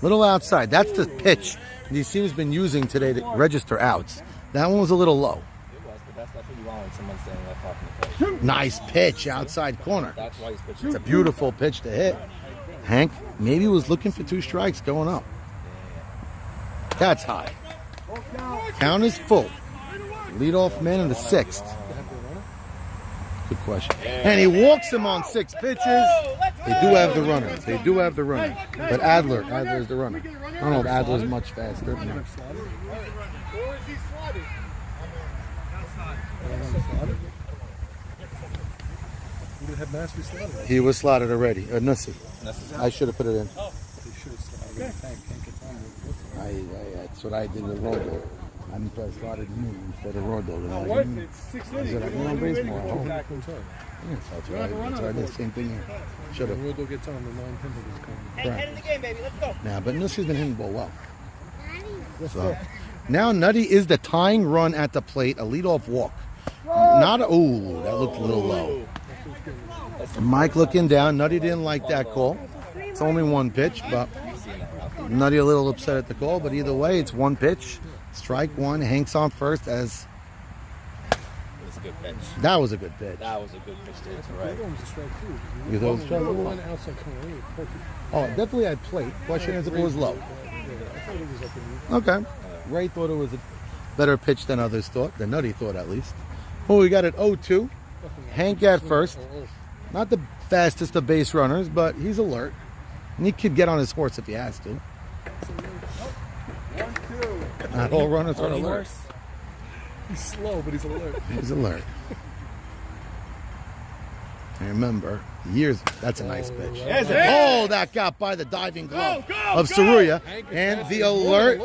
Little outside. That's the pitch DC has been using today to register outs. That one was a little low. Nice pitch outside corner. It's a beautiful pitch to hit. Hank maybe was looking for 2 strikes going up. That's high. Count is full. Leadoff man in the 6th. Good question. And he walks him on 6 pitches. They do have the runner. They do have the runner. But Adler's the runner. I don't know if Adler's much faster. No. He was slotted already. Nussi. I should have put it in. That's what I did with Rodo. I'm slotted me instead of Rodo. That's what I did. Same thing here. Should have. Rodo gets on the 9-10. Head in the game, baby. Let's go. Nah, but Nussi's been hitting the ball well. So now Nutty is the tying run at the plate. A leadoff walk. That looked a little low. Mike looking down. Nutty didn't like that call. It's only 1 pitch, but Nutty a little upset at the call. But either way, it's 1 pitch. Strike 1. Hank's on first as. It was a good pitch. That was a good pitch. That was a good pitch to hit to right. You thought it was strike 1? Oh, definitely had plate. Question is if it was low. Okay. Ray thought it was a better pitch than others thought. Than Nutty thought, at least. Oh, we got it 0-2. Hank at first. Not the fastest of base runners, but he's alert. And he could get on his horse if he has to. Not all runners are alert. He's slow, but he's alert. He's alert. And remember, that's a nice pitch. Oh, that got by the diving glove of Saruya. And the alert.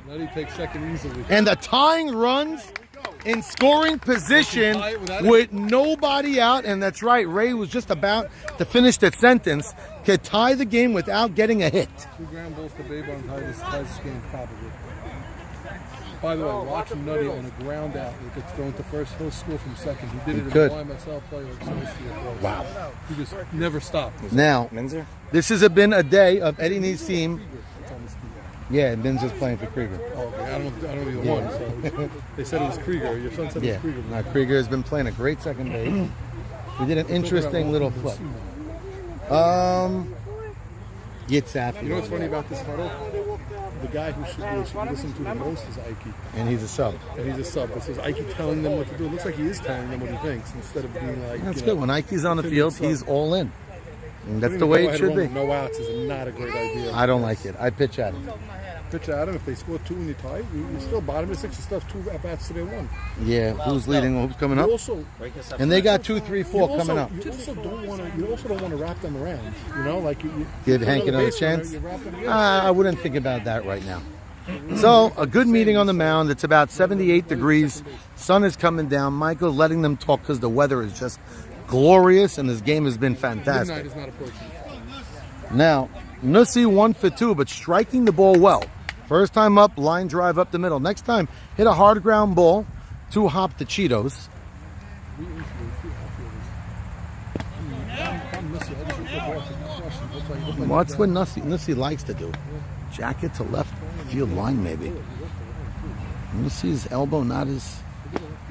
Nutty takes second easily. And the tying runs in scoring position with nobody out. And that's right, Ray was just about to finish that sentence. Could tie the game without getting a hit. 2 ground balls to Babe on ties this game probably. By the way, watching Nutty on a ground out, if it's going to first, he'll score from second. He did it in a YMSL play like so. Wow. He just never stopped. Now, this has been a day of Eddie Nissim Yeah, and Minzer's playing for Krieger. Oh, okay. I don't know either one. So they said it was Krieger. Your son said it was Krieger. Now Krieger has been playing a great second base. We did an interesting little flip. Yitzhak. You know what's funny about this huddle? The guy who should listen to the most is Ike. And he's a sub. And he's a sub. But so is Ike telling them what to do? It looks like he is telling them what he thinks instead of being like. That's good. When Ike's on the field, he's all in. And that's the way it should be. No outs is not a great idea. I don't like it. I pitch at him. Pitch at him. If they score 2 and you tie, you're still bottom of 6. You still have 2 at bats to their 1. Yeah. Who's leading? Who's coming up? And they got 2, 3, 4 coming up. You also don't want to wrap them around. You know, like you give Hank another chance. I wouldn't think about that right now. So a good meeting on the mound. It's about 78 degrees. Sun is coming down. Michael's letting them talk because the weather is just glorious and this game has been fantastic. Midnight is not approaching. Now, Nussi 1 for 2, but striking the ball well. First time up, line drive up the middle. Next time, hit a hard ground ball, 2 hop the Cheetos. What's what Nussi likes to do? Jacket to left field line, maybe. Nussi's elbow not as...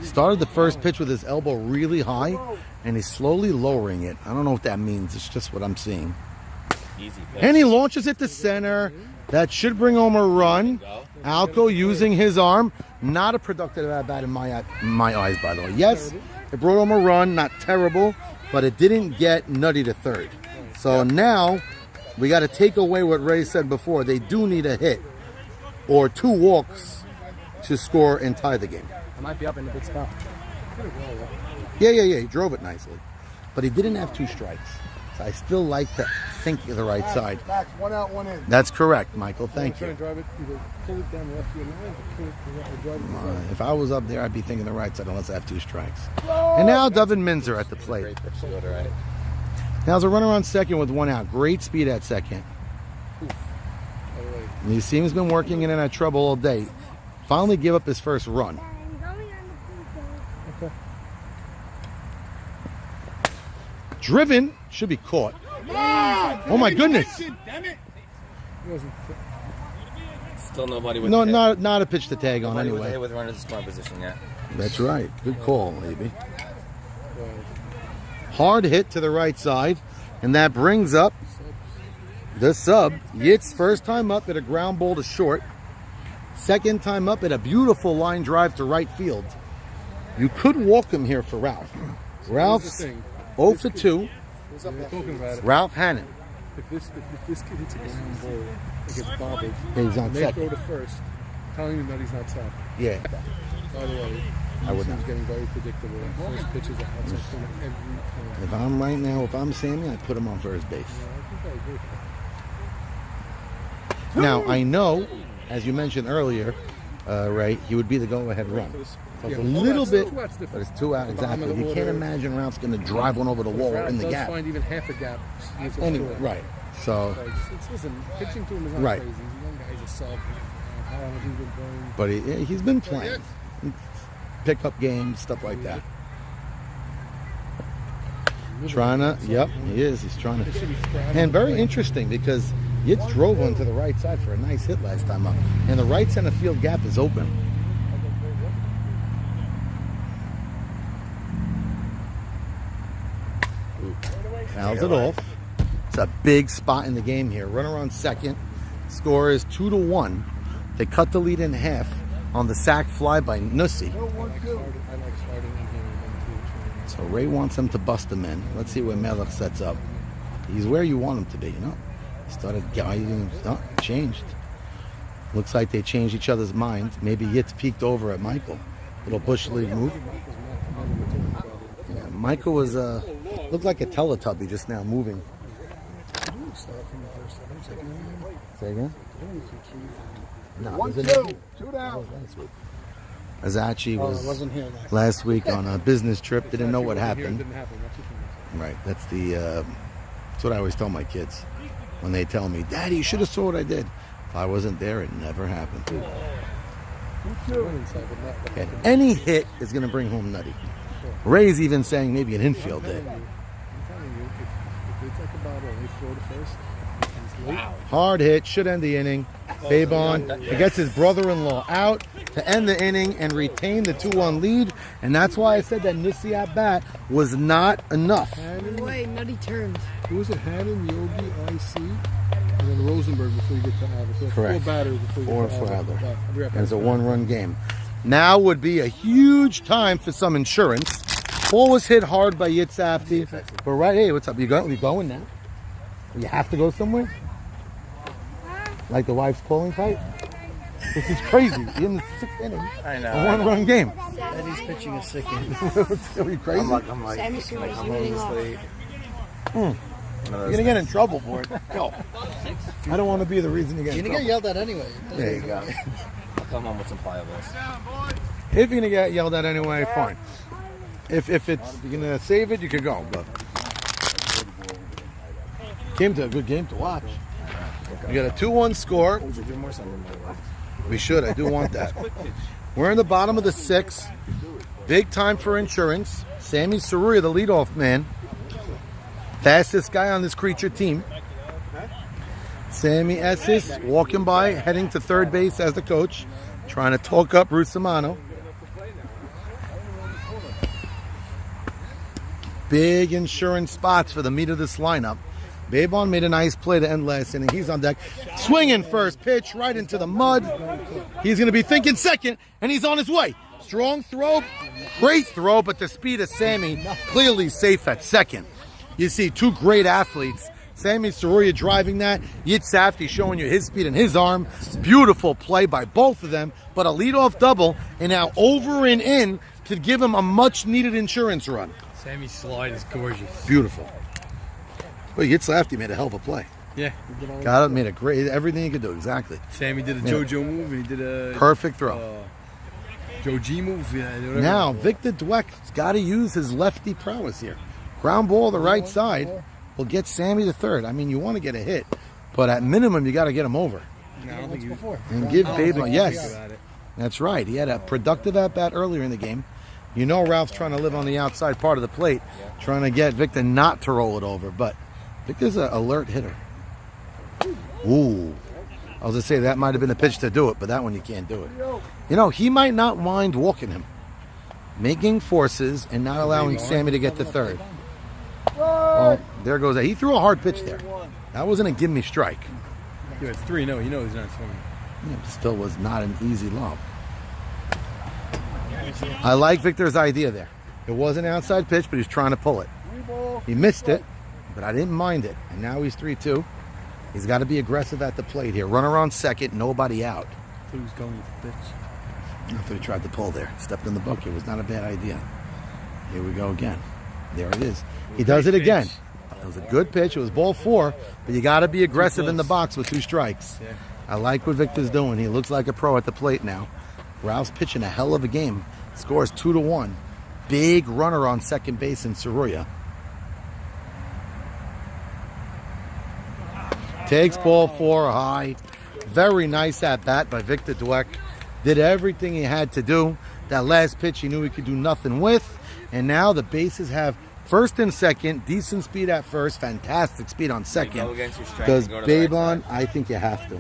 Started the first pitch with his elbow really high, and he's slowly lowering it. I don't know what that means. It's just what I'm seeing. Easy pitch. And he launches it to center. That should bring home a run. Alco using his arm. Not a productive at-bat in my eyes, by the way. Yes, it brought home a run. Not terrible, but it didn't get Nutty to third. So now we got to take away what Ray said before. They do need a hit or 2 walks to score and tie the game. I might be up in a good spot. Yeah. He drove it nicely. But he didn't have 2 strikes. So I still like to think of the right side. Max, 1 out, 1 in. That's correct, Michael. Thank you. Drive it, either pull it down the left field line or drive it. If I was up there, I'd be thinking the right side unless I have 2 strikes. And now Devin Minzer at the plate. Great pitch to go to right. Now there's a runner on second with 1 out. Great speed at second. And you see him has been working in and out of trouble all day. Finally give up his first run. Okay. Driven, should be caught. Oh my goodness. Still nobody with No, the hit. not a pitch to tag on Nobody anyway. with runners in scoring position yet. That's right. Good call, maybe. Hard hit to the right side, and that brings up the sub. Yitz first time up at a ground ball to short. Second time up at a beautiful line drive to right field. You could walk him here for Ralph. Ralph's 0 for 2. Ralph Hannon. If this kid hits a ground ball, it gets bobbled. He's on They second. go to first, telling you that he's not stopping. Yeah. By the way, I would this not. is getting very predictable. First pitch is an outside corner every time. If I'm right now, if I'm Sammy, I'd put him on first base. I think I agree with that. Now, I know, as you mentioned earlier, Ray, he would be the go-ahead run. So it's a little bit, but it's 2 out exactly. You can't imagine Ralph's going to drive one over the wall or in the gap. Find even half a gap. Anyway, right. So, Listen, pitching to him is not right. crazy. He's a young guy. He's a sub. How long has he been playing? But he's been playing. Pick-up games, stuff like that. Trying to, yep, he is. He's trying to. And very interesting because Yitz drove one to the right side for a nice hit last time up. And the right center field gap is open. Fouls it off. It's a big spot in the game here. Runner on second. Score is 2-1. They cut the lead in half on the sac fly by Nussi. So Ray wants him to bust him in. Let's see where Melech sets up. He's where you want him to be, you know. Started guiding, changed. Looks like they changed each other's minds. Maybe Yitz peeked over at Michael. Little bush league move. Yeah, Michael was looked like a Teletubby just now moving. Say again? No, 1, 2, 2 down. Azachi was wasn't here last week on a business trip. Didn't know what happened. Right. That's what I always tell my kids when they tell me, "Daddy, you should have saw what I did." If I wasn't there, it never happened. Okay. Any hit is going to bring home Nutty. Ray's even saying maybe an infield hit. I'm telling you, if they take a bottle and they throw to first, Hard hit, should end the inning. Babon, he gets his brother-in-law out to end the inning and retain the 2-1 lead. And that's why I said that Nissi at bat was not enough. Wait, nutty turns. Who was it? Hannon, Yogi, IC, and then Rosenberg before you get to Adler. So Correct. 4 batters before you get to Adler. And it's a 1-run game. Now would be a huge time for some insurance. Ball was hit hard by Yitzhafti. But right, hey, what's up? You going now? You have to go somewhere? Like the wife's calling pipe? This is crazy. You're in the 6th inning. I know. A 1-run game. Eddie's pitching a sick inning. Are you crazy? I'm like, Sammy Suri's leading off. You're going to get in trouble for it. Go. I don't want to be the reason you get in You're trouble. gonna get yelled at anyway. There you go. I'll come home with some pliables. If you're going to get yelled at anyway, fine. If it's you're going to save it, you can go. But came to a good game to watch. We got a 2-1 score. We should. I do want that. We're in the bottom of the 6th. Big time for insurance. Sammy Saruya, the leadoff man. Fastest guy on this creature team. Sammy Esses walking by, heading to third base as the coach. Trying to talk up Rusamano. Big insurance spots for the meat of this lineup. Babon made a nice play to end last inning. He's on deck. Swinging first pitch right into the mud. He's going to be thinking second, and he's on his way. Strong throw, great throw, but the speed of Sammy clearly safe at second. You see 2 great athletes. Sammy Saruya driving that. Yitzhafti showing you his speed and his arm. Beautiful play by both of them, but a leadoff double, and now over and in to give him a much-needed insurance run. Sammy's slide is gorgeous. Beautiful. Well, Yitzhafti made a hell of a play. Yeah. Got it, made a great, everything he could do, exactly. Sammy did a Yeah. JoJo move, and he did a Perfect throw. Joe G move. Yeah, whatever. Now, Victor Dweck's got to use his lefty prowess here. Ground ball the right side will get Sammy to third. I mean, you want to get a hit, but at minimum, you got to get him over. No, I don't think before. And give Babon, yes, that's right. He had a productive at-bat earlier in the game. You know Ralph's trying to live on the outside part of the plate, trying to get Victor not to roll it over, but Victor's an alert hitter. Ooh. I was going to say that might have been the pitch to do it, but that one you can't do it. You know, he might not mind walking him. Making forces and not allowing Sammy to get to third. Well, there goes that. He threw a hard pitch there. That wasn't a give-me strike. Yeah, it's 3-0. You know he's not swinging. Yeah, it still was not an easy lob. I like Victor's idea there. It was an outside pitch, but he's trying to pull it. He missed it, but I didn't mind it. And now he's 3-2. He's got to be aggressive at the plate here. Runner on second, nobody out. I thought he was going with the pitch. I thought he tried to pull there. Stepped in the bucket. It was not a bad idea. Here we go again. There it is. He does it again. It was a good pitch. It was ball 4, but you got to be aggressive in the box with 2 strikes. Yeah. I like what Victor's doing. He looks like a pro at the plate now. Ralph's pitching a hell of a game. Scores 2-1. Big runner on second base in Saruya. Takes ball 4 high. Very nice at bat by Victor Dweck. Did everything he had to do. That last pitch he knew he could do nothing with. And now the bases have first and second. Decent speed at first. Fantastic speed on second. Because Babon, I think you have to.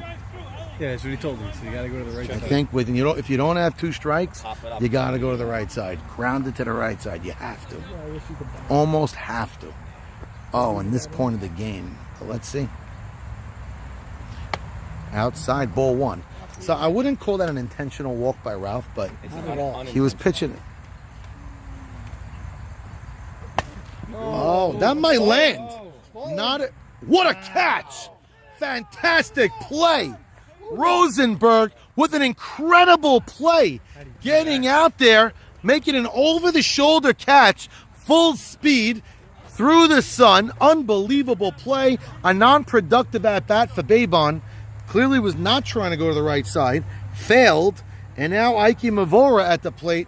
Yeah, that's what he told me. So you got to go to the right side. I think if you don't have 2 strikes, you got to go to the right side. Ground it to the right side. You have to. Almost have to. Oh, and this point of the game. Let's see. Outside, ball 1. So I wouldn't call that an intentional walk by Ralph, but he was pitching it. Oh, that might land. What a catch! Fantastic play. Rosenberg with an incredible play. Getting out there, making an over-the-shoulder catch, full speed, through the sun. Unbelievable play. A non-productive at-bat for Babon. Clearly was not trying to go to the right side. Failed. And now Ike Mavora at the plate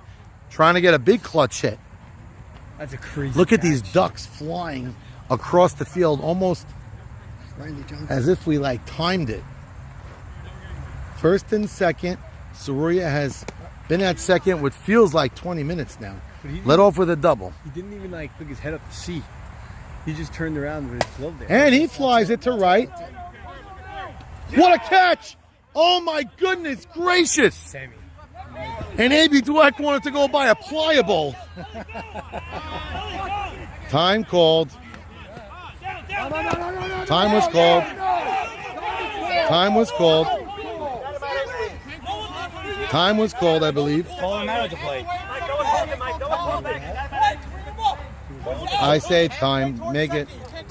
trying to get a big clutch hit. That's a crazy Look at catch. these ducks flying across the field almost as if we timed it. First and second. Saruya has been at second what feels like 20 minutes now. Let off with a double. He didn't even look his head up to see. He just turned around with his glove there. And he flies it to right. What a catch! Oh my goodness gracious! Sammy. And A.B. Dweck wanted to go buy a pliable. Time called. Time was called. Time was called. Time was called, I believe. Call him out of the plate. I say time. Make it.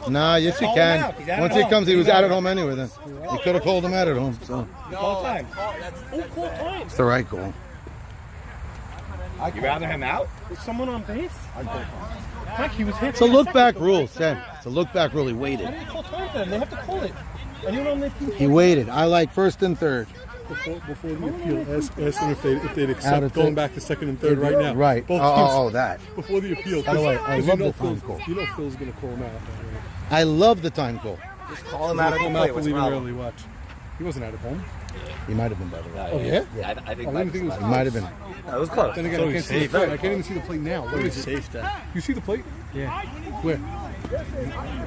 Nah, yes you can. Once he comes, he was out at home anyway then. You could have called him out at home. So Call time. it's the right call. You rather him out? Is someone on base? Mike, he was hit. It's a look back rule, Sam. It's a look back rule. He waited. Why didn't you call time for them? They have to call it. Anyone on this team? He waited. I like first and third. Before the appeal, ask them if they'd Out accept of going it. back to second and third right now. Right. Both Oh, teams, that. before the appeal. By the way, I love the time call. You know Phil's going to call him out. I love the time call. Just call him out of the Call him plate. out for What's the leaving problem? early. Watch. He wasn't out at home. He might have been, by the way. Oh, yeah? Yeah, I think I didn't think it was He might have been. that was close. Then again, I can't see the plate. I can't even see the plate now. What is it? Safe that. You see the plate? Yeah. Where?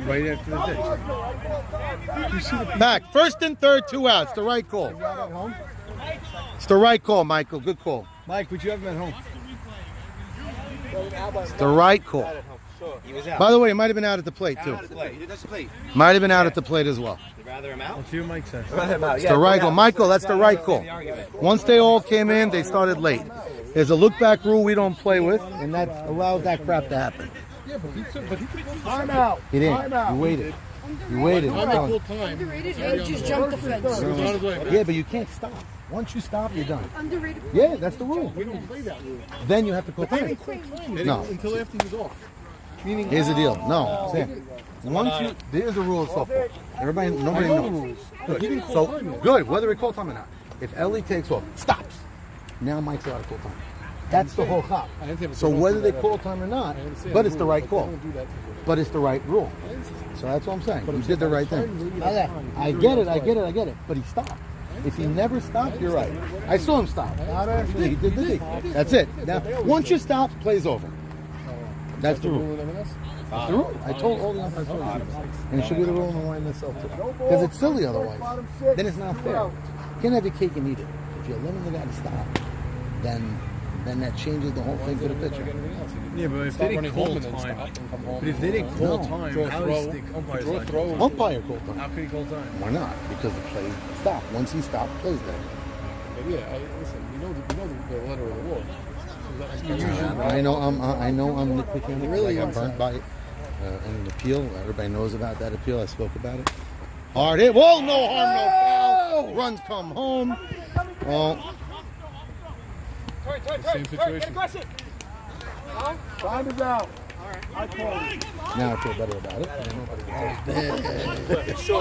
Right after the ditch. You see the Back. First and third, 2 outs. The right call. It's the right call, Michael. Good call. Mike, would you have him at home? It's the right call. He was out. By the way, he might have been out at the plate, too. Out of the plate. He did touch the plate. Might have been out at the plate as well. You rather him out? Let's see what Mike says. Rather him out. It's the right call. Michael, that's the right call. Once they all came in, they started late. There's a look back rule we don't play with, and that allows that crap to happen. Yeah, but he took Time out. He didn't. He waited. He waited. I'm at full time. Underrated and just jump the fence. Yeah, but you can't stop. Once you stop, you're done. Underrated. Yeah, that's the rule. We don't play that rule. Then you have to call They time. didn't call time No. until after he was off. Meaning, Here's the deal. No, Sam. Once you, there's a rule of softball. Everybody, nobody know the knows. rules. Good. He didn't call So time yet. good. Whether we call time or not. If Ellie takes off, stops. Now Mike's allowed to call time. That's the whole cop. I understand, So but whether they don't call do time or not, I understand but it's the rule, right but call. they don't do that. But it's the right rule. So that's what I'm saying. You did the right thing. I get it. But he stopped. If he never stopped, you're right. I saw him stop. He did. That's it. Now, once you stop, play's over. That's the rule. That's the rule. I told all the umpires. And it should be the rule in the line itself too. Because it's silly otherwise. Then it's not fair. You can't have your cake and eat it. If you're letting the guy to stop, then that changes the whole thing for the pitcher. Yeah, but if they didn't call time, but if they didn't call time, how is the umpire not call? Umpire called How time. could he call time? Why not? Because the play stopped. Once he stopped, play's dead. But yeah, listen, we know the letter of the law. I know I'm nitpicking. I really got burnt by it. In an appeal, everybody knows about that appeal. I spoke about it. Hard hit. Whoa! No harm, no foul. Runs come home. Well, Same situation. Time is out. now I feel better about it.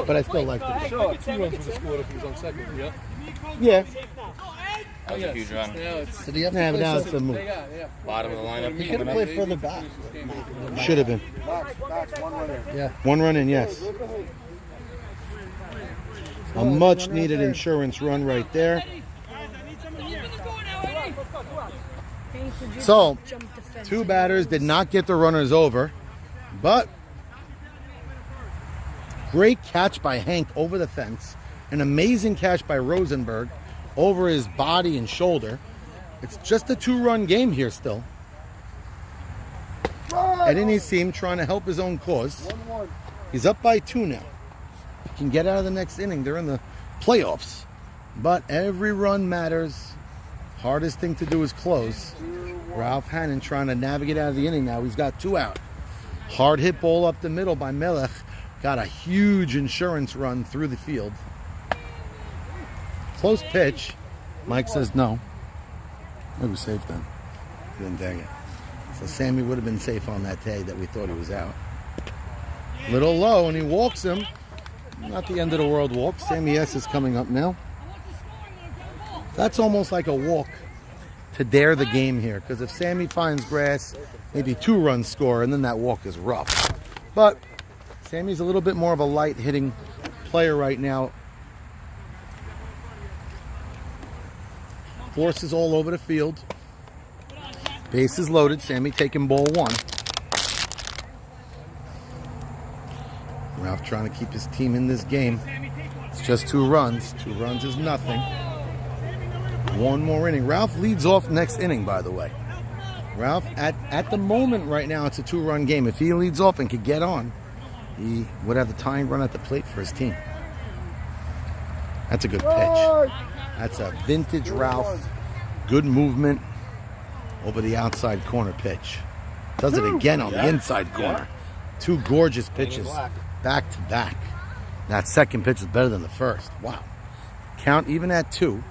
But I still like it. Sure. 2 runs was scored if he was on second. Yeah. Yeah. That was a huge run. Did he have to now it's a move. Bottom of the lineup. He could have played further back. Should have been. One run in, yes. A much needed insurance run right there. So, 2 batters did not get the runners over, but great catch by Hank over the fence. An amazing catch by Rosenberg over his body and shoulder. It's just a 2-run game here still. Eddie Seam trying to help his own cause. He's up by 2 now. If he can get out of the next inning, they're in the playoffs. But every run matters. Hardest thing to do is close. Ralph Hannon trying to navigate out of the inning now. He's got 2 out. Hard hit ball up the middle by Melech. Got a huge insurance run through the field. Close pitch. Mike says no. It was safe then. He didn't dang it. So Sammy would have been safe on that day that we thought he was out. Little low, and he walks him. Not the end of the world walk. Sammy S is coming up now. That's almost like a walk to dare the game here. Because if Sammy finds grass, maybe 2 runs score, and then that walk is rough. But Sammy's a little bit more of a light hitting player right now. Forces all over the field. Bases loaded. Sammy taking ball 1. Ralph trying to keep his team in this game. It's just 2 runs. 2 runs is nothing. 1 more inning. Ralph leads off next inning, by the way. Ralph, at the moment right now, it's a 2-run game. If he leads off and could get on, he would have the tying run at the plate for his team. That's a good pitch. That's a vintage Ralph. Good movement over the outside corner pitch. Does it again on the inside corner. 2 gorgeous pitches back to back. That second pitch is better than the first. Wow. Count even at 2.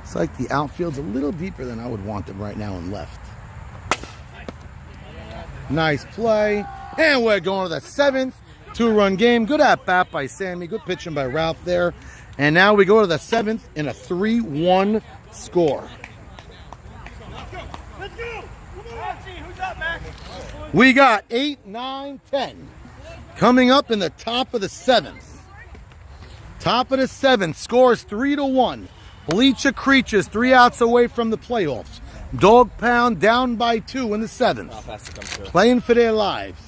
It's like the outfield's a little deeper than I would want them right now in left. Nice play. And we're going to the 7th 2-run game. Good at bat by Sammy. Good pitching by Ralph there. And now we go to the 7th in a 3-1 score. Let's go. Who's up, Mac? We got 8, 9, 10 coming up in the top of the 7th. Top of the 7th. Scores 3-1. Bleacher Creatures 3 outs away from the playoffs. Dog Pound down by 2 in the 7th. Playing for their lives.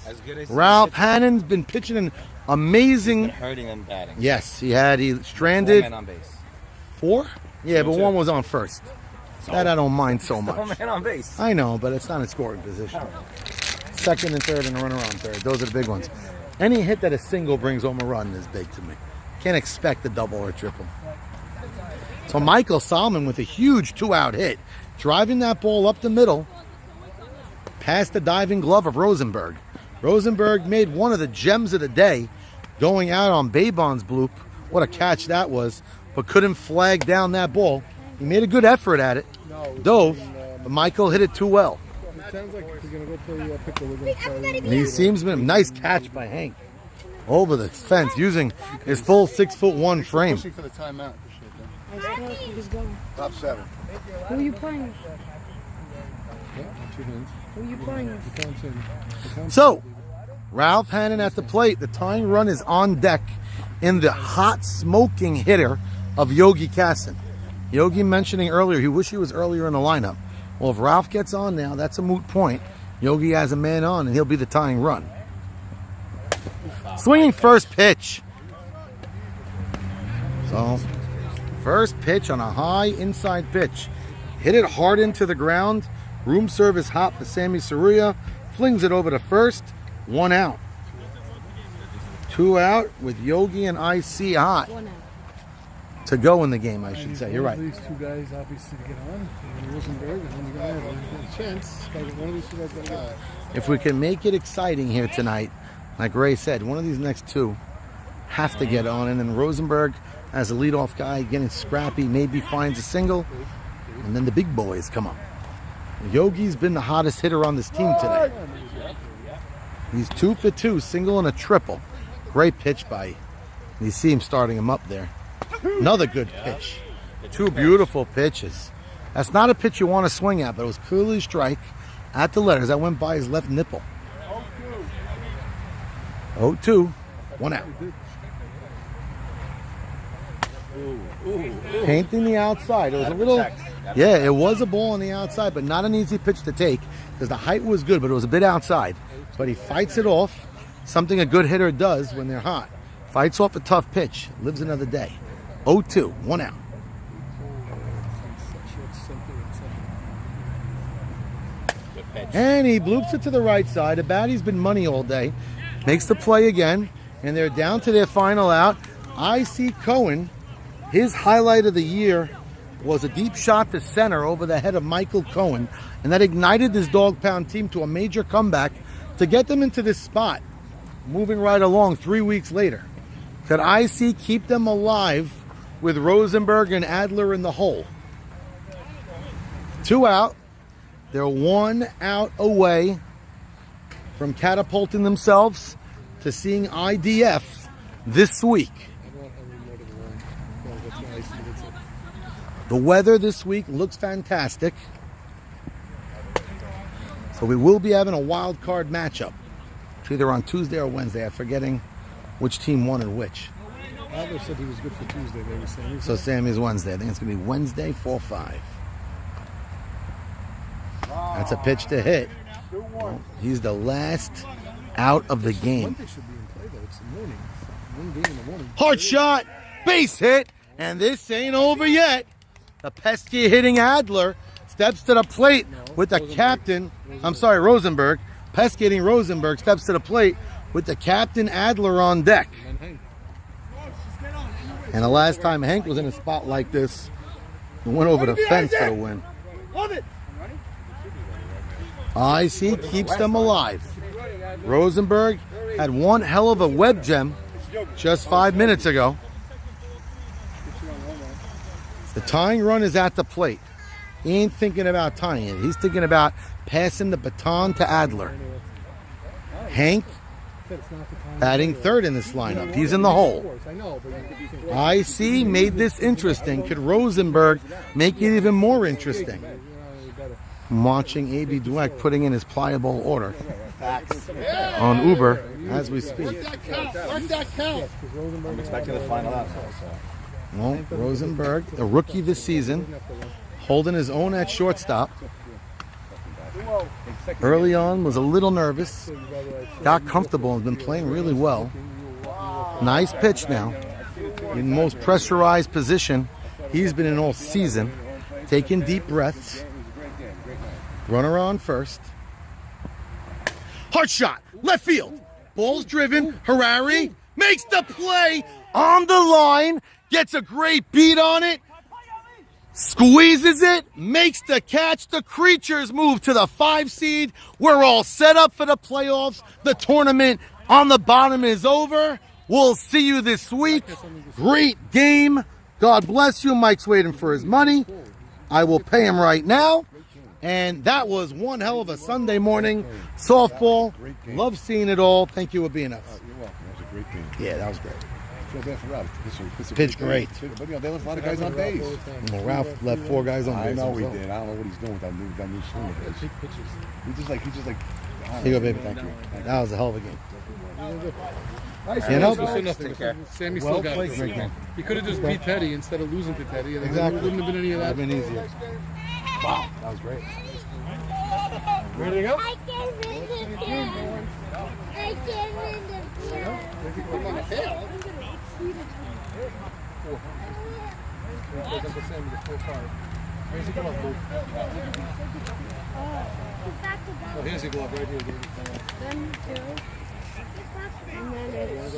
Ralph Hannon's been pitching an amazing. He's been hurting them batting. Yes, he stranded. 4 men on base. 4? Yeah, but 1 was on first. That I don't mind so much. 4 men on base. I know, but it's not a scoring position. 2nd and 3rd and a runner on 3rd. Those are the big ones. Any hit that a single brings home a run is big to me. Can't expect a double or a triple. So Michael Solomon with a huge 2-out hit. Driving that ball up the middle. Past the diving glove of Rosenberg. Rosenberg made one of the gems of the day. Going out on Babon's bloop. What a catch that was. But couldn't flag down that ball. He made a good effort at it. Dove. But Michael hit it too well. It sounds like if you're going to go play pickle, we're going to play. He seems to be a nice catch by Hank. Over the fence using his full 6'1" frame. Pushing for the timeout. Top 7. Who are you playing with? Who are you playing with? So, Ralph Hannon at the plate. The tying run is on deck in the hot smoking hitter of Yogi Kassan. Yogi mentioning earlier he wished he was earlier in the lineup. Well, if Ralph gets on now, that's a moot point. Yogi has a man on and he'll be the tying run. Swinging first pitch. So, first pitch on a high inside pitch. Hit it hard into the ground. Room service hot for Sammy Saruya. Flings it over to first. 1 out. 2 out with Yogi and IC hot. 1 out. To go in the game, I should say. You're right. These 2 guys obviously to get on. Rosenberg, and then you're going to have a chance. One of these 2 guys got to get on. If we can make it exciting here tonight, like Ray said, one of these next 2 have to get on. And then Rosenberg, as a leadoff guy, getting scrappy, maybe finds a single. And then the big boys come up. Yogi's been the hottest hitter on this team today. He's 2 for 2, single and a triple. Great pitch by, you see him starting him up there. Another good pitch. 2 beautiful pitches. That's not a pitch you want to swing at, but it was clearly a strike at the letters. That went by his left nipple. 0-2, 1 out. Painting the outside. It was a little, yeah, it was a ball on the outside, but not an easy pitch to take because the height was good, but it was a bit outside. But he fights it off, something a good hitter does when they're hot. Fights off a tough pitch, lives another day. 0-2, 1 out. And he bloops it to the right side. The battie's been money all day. Makes the play again, and they're down to their final out. IC Cohen, his highlight of the year was a deep shot to center over the head of Michael Cohen, and that ignited this Dog Pound team to a major comeback to get them into this spot. Moving right along 3 weeks later. Could IC keep them alive with Rosenberg and Adler in the hole? 2 out. They're 1 out away from catapulting themselves to seeing IDF this week. The weather this week looks fantastic. So we will be having a wild card matchup. It's either on Tuesday or Wednesday. I'm forgetting which team won and which. Adler said he was good for Tuesday, maybe Sammy. So Sammy's Wednesday. I think it's going to be Wednesday, 4-5. That's a pitch to hit. Well, he's the last out of the game. Monday should be in play, though. It's the morning. One game in the morning. Hard shot, base hit, and this ain't over yet. The pesky hitting Adler steps to the plate with the captain. I'm sorry, Rosenberg. Pesky hitting Rosenberg steps to the plate with the captain Adler on deck. And the last time Hank was in a spot like this, he went over the fence for the win. IC keeps them alive. Rosenberg had one hell of a web gem just 5 minutes ago. The tying run is at the plate. He ain't thinking about tying it. He's thinking about passing the baton to Adler. Hank batting third in this lineup. He's in the hole. IC made this interesting. Could Rosenberg make it even more interesting? I'm watching A.B. Dweck putting in his pliable order on Uber as we speak. I'm expecting the final out. Well, Rosenberg, the rookie this season, holding his own at shortstop. Early on was a little nervous, got comfortable and been playing really well. Nice pitch now. In the most pressurized position he's been in all season. Taking deep breaths. Runner on first. Hard shot, left field. Ball's driven. Harari makes the play on the line. Gets a great beat on it. Squeezes it. Makes the catch. The Creatures move to the 5 seed. We're all set up for the playoffs. The tournament on the bottom is over. We'll see you this week. Great game. God bless you. Mike's waiting for his money. I will pay him right now. And that was one hell of a Sunday morning softball. Love seeing it all. Thank you for being us. You're welcome. That was a great game. Yeah, that was great. I feel bad for Ralph. Pitch great. But they left a lot of guys on base. Well, Ralph left 4 guys on base. I know he did. I don't know what he's doing with that new swing of his. He's just like. Here you go, baby. Thank you. That was a hell of a game. You know, Sammy still got it. He could have just beat Teddy instead of losing to Teddy. And Exactly. It wouldn't have been any of that. That would have been easier. Wow, that was great. Ready to go? I can't win the field. I can't win the field. Here's the glove, Luke. Oh, here's the glove right here. Then 2. And then it's...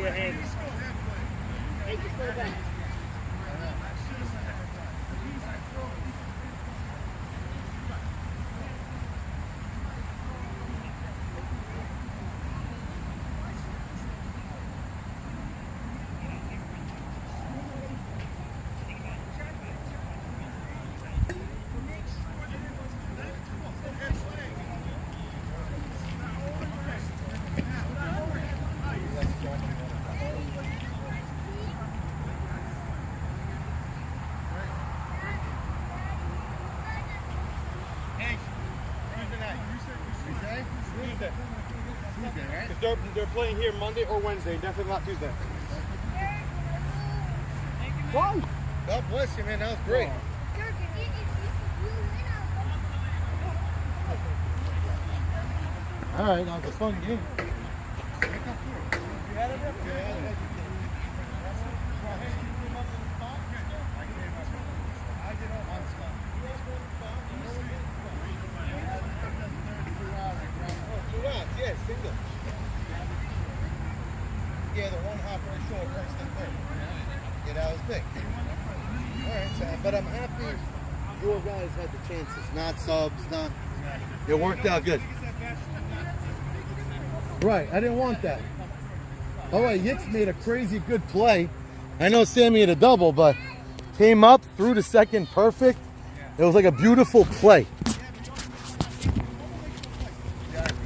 your hands. Hey, just go back. Because they're playing here Monday or Wednesday, definitely not Tuesday. Whoa! God bless you, man. That was great. All right, that was a fun game. Yeah, single. Yeah, the one hop right short, first and third. Yeah, that was big. All right, so, but I'm happy your guys had the chances, not subs, not. It worked out good. Right, I didn't want that. Oh, wait, Yitz made a crazy good play. I know Sammy had a double, but came up, threw the second perfect. It was like a beautiful play.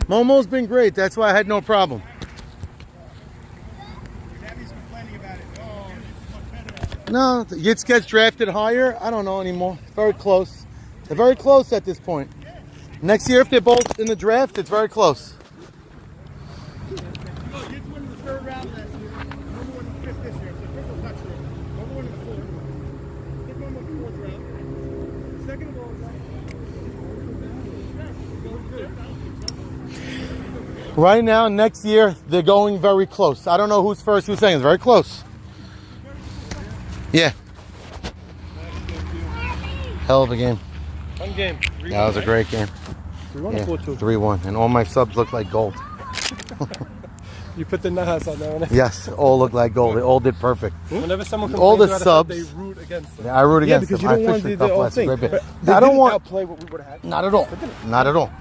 Momo's been great. That's why I had no problem. No, Yitz gets drafted higher. I don't know anymore. Very close. They're very close at this point. Next year, if they're both in the draft, it's very close. Right now, next year, they're going very close. I don't know who's first, who's second. It's very close. Yeah. Hell of a game. Fun game. That was a great game. 3-1 Yeah, or 4-2? 3-1. And all my subs look like gold. You put the nahas on there. Yes, all look like gold. They all did perfect. Whenever someone all the complains subs, they root against them. Yeah, I root against because them. You don't I want fished to a do couple. the That's a great bit. They I don't didn't want outplay what we would have had. Not at all. Not at all.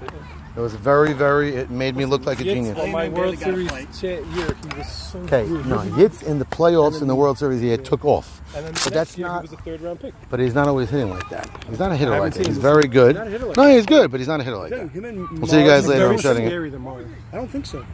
It was very, very. It made me look like a genius. On my World Series year, he was so Okay, good. no, Yitz in the playoffs in the World Series, he took off. And then But that's year, not. he was a third-round pick. But he's not always hitting like that. He's not a hitter I like haven't that. seen He's him. very good. He's not a hitter like No, that. he's good, but he's not a hitter like that. Him and We'll see you guys Mars later. are I'm shutting it. scarier than Mars. I don't think so.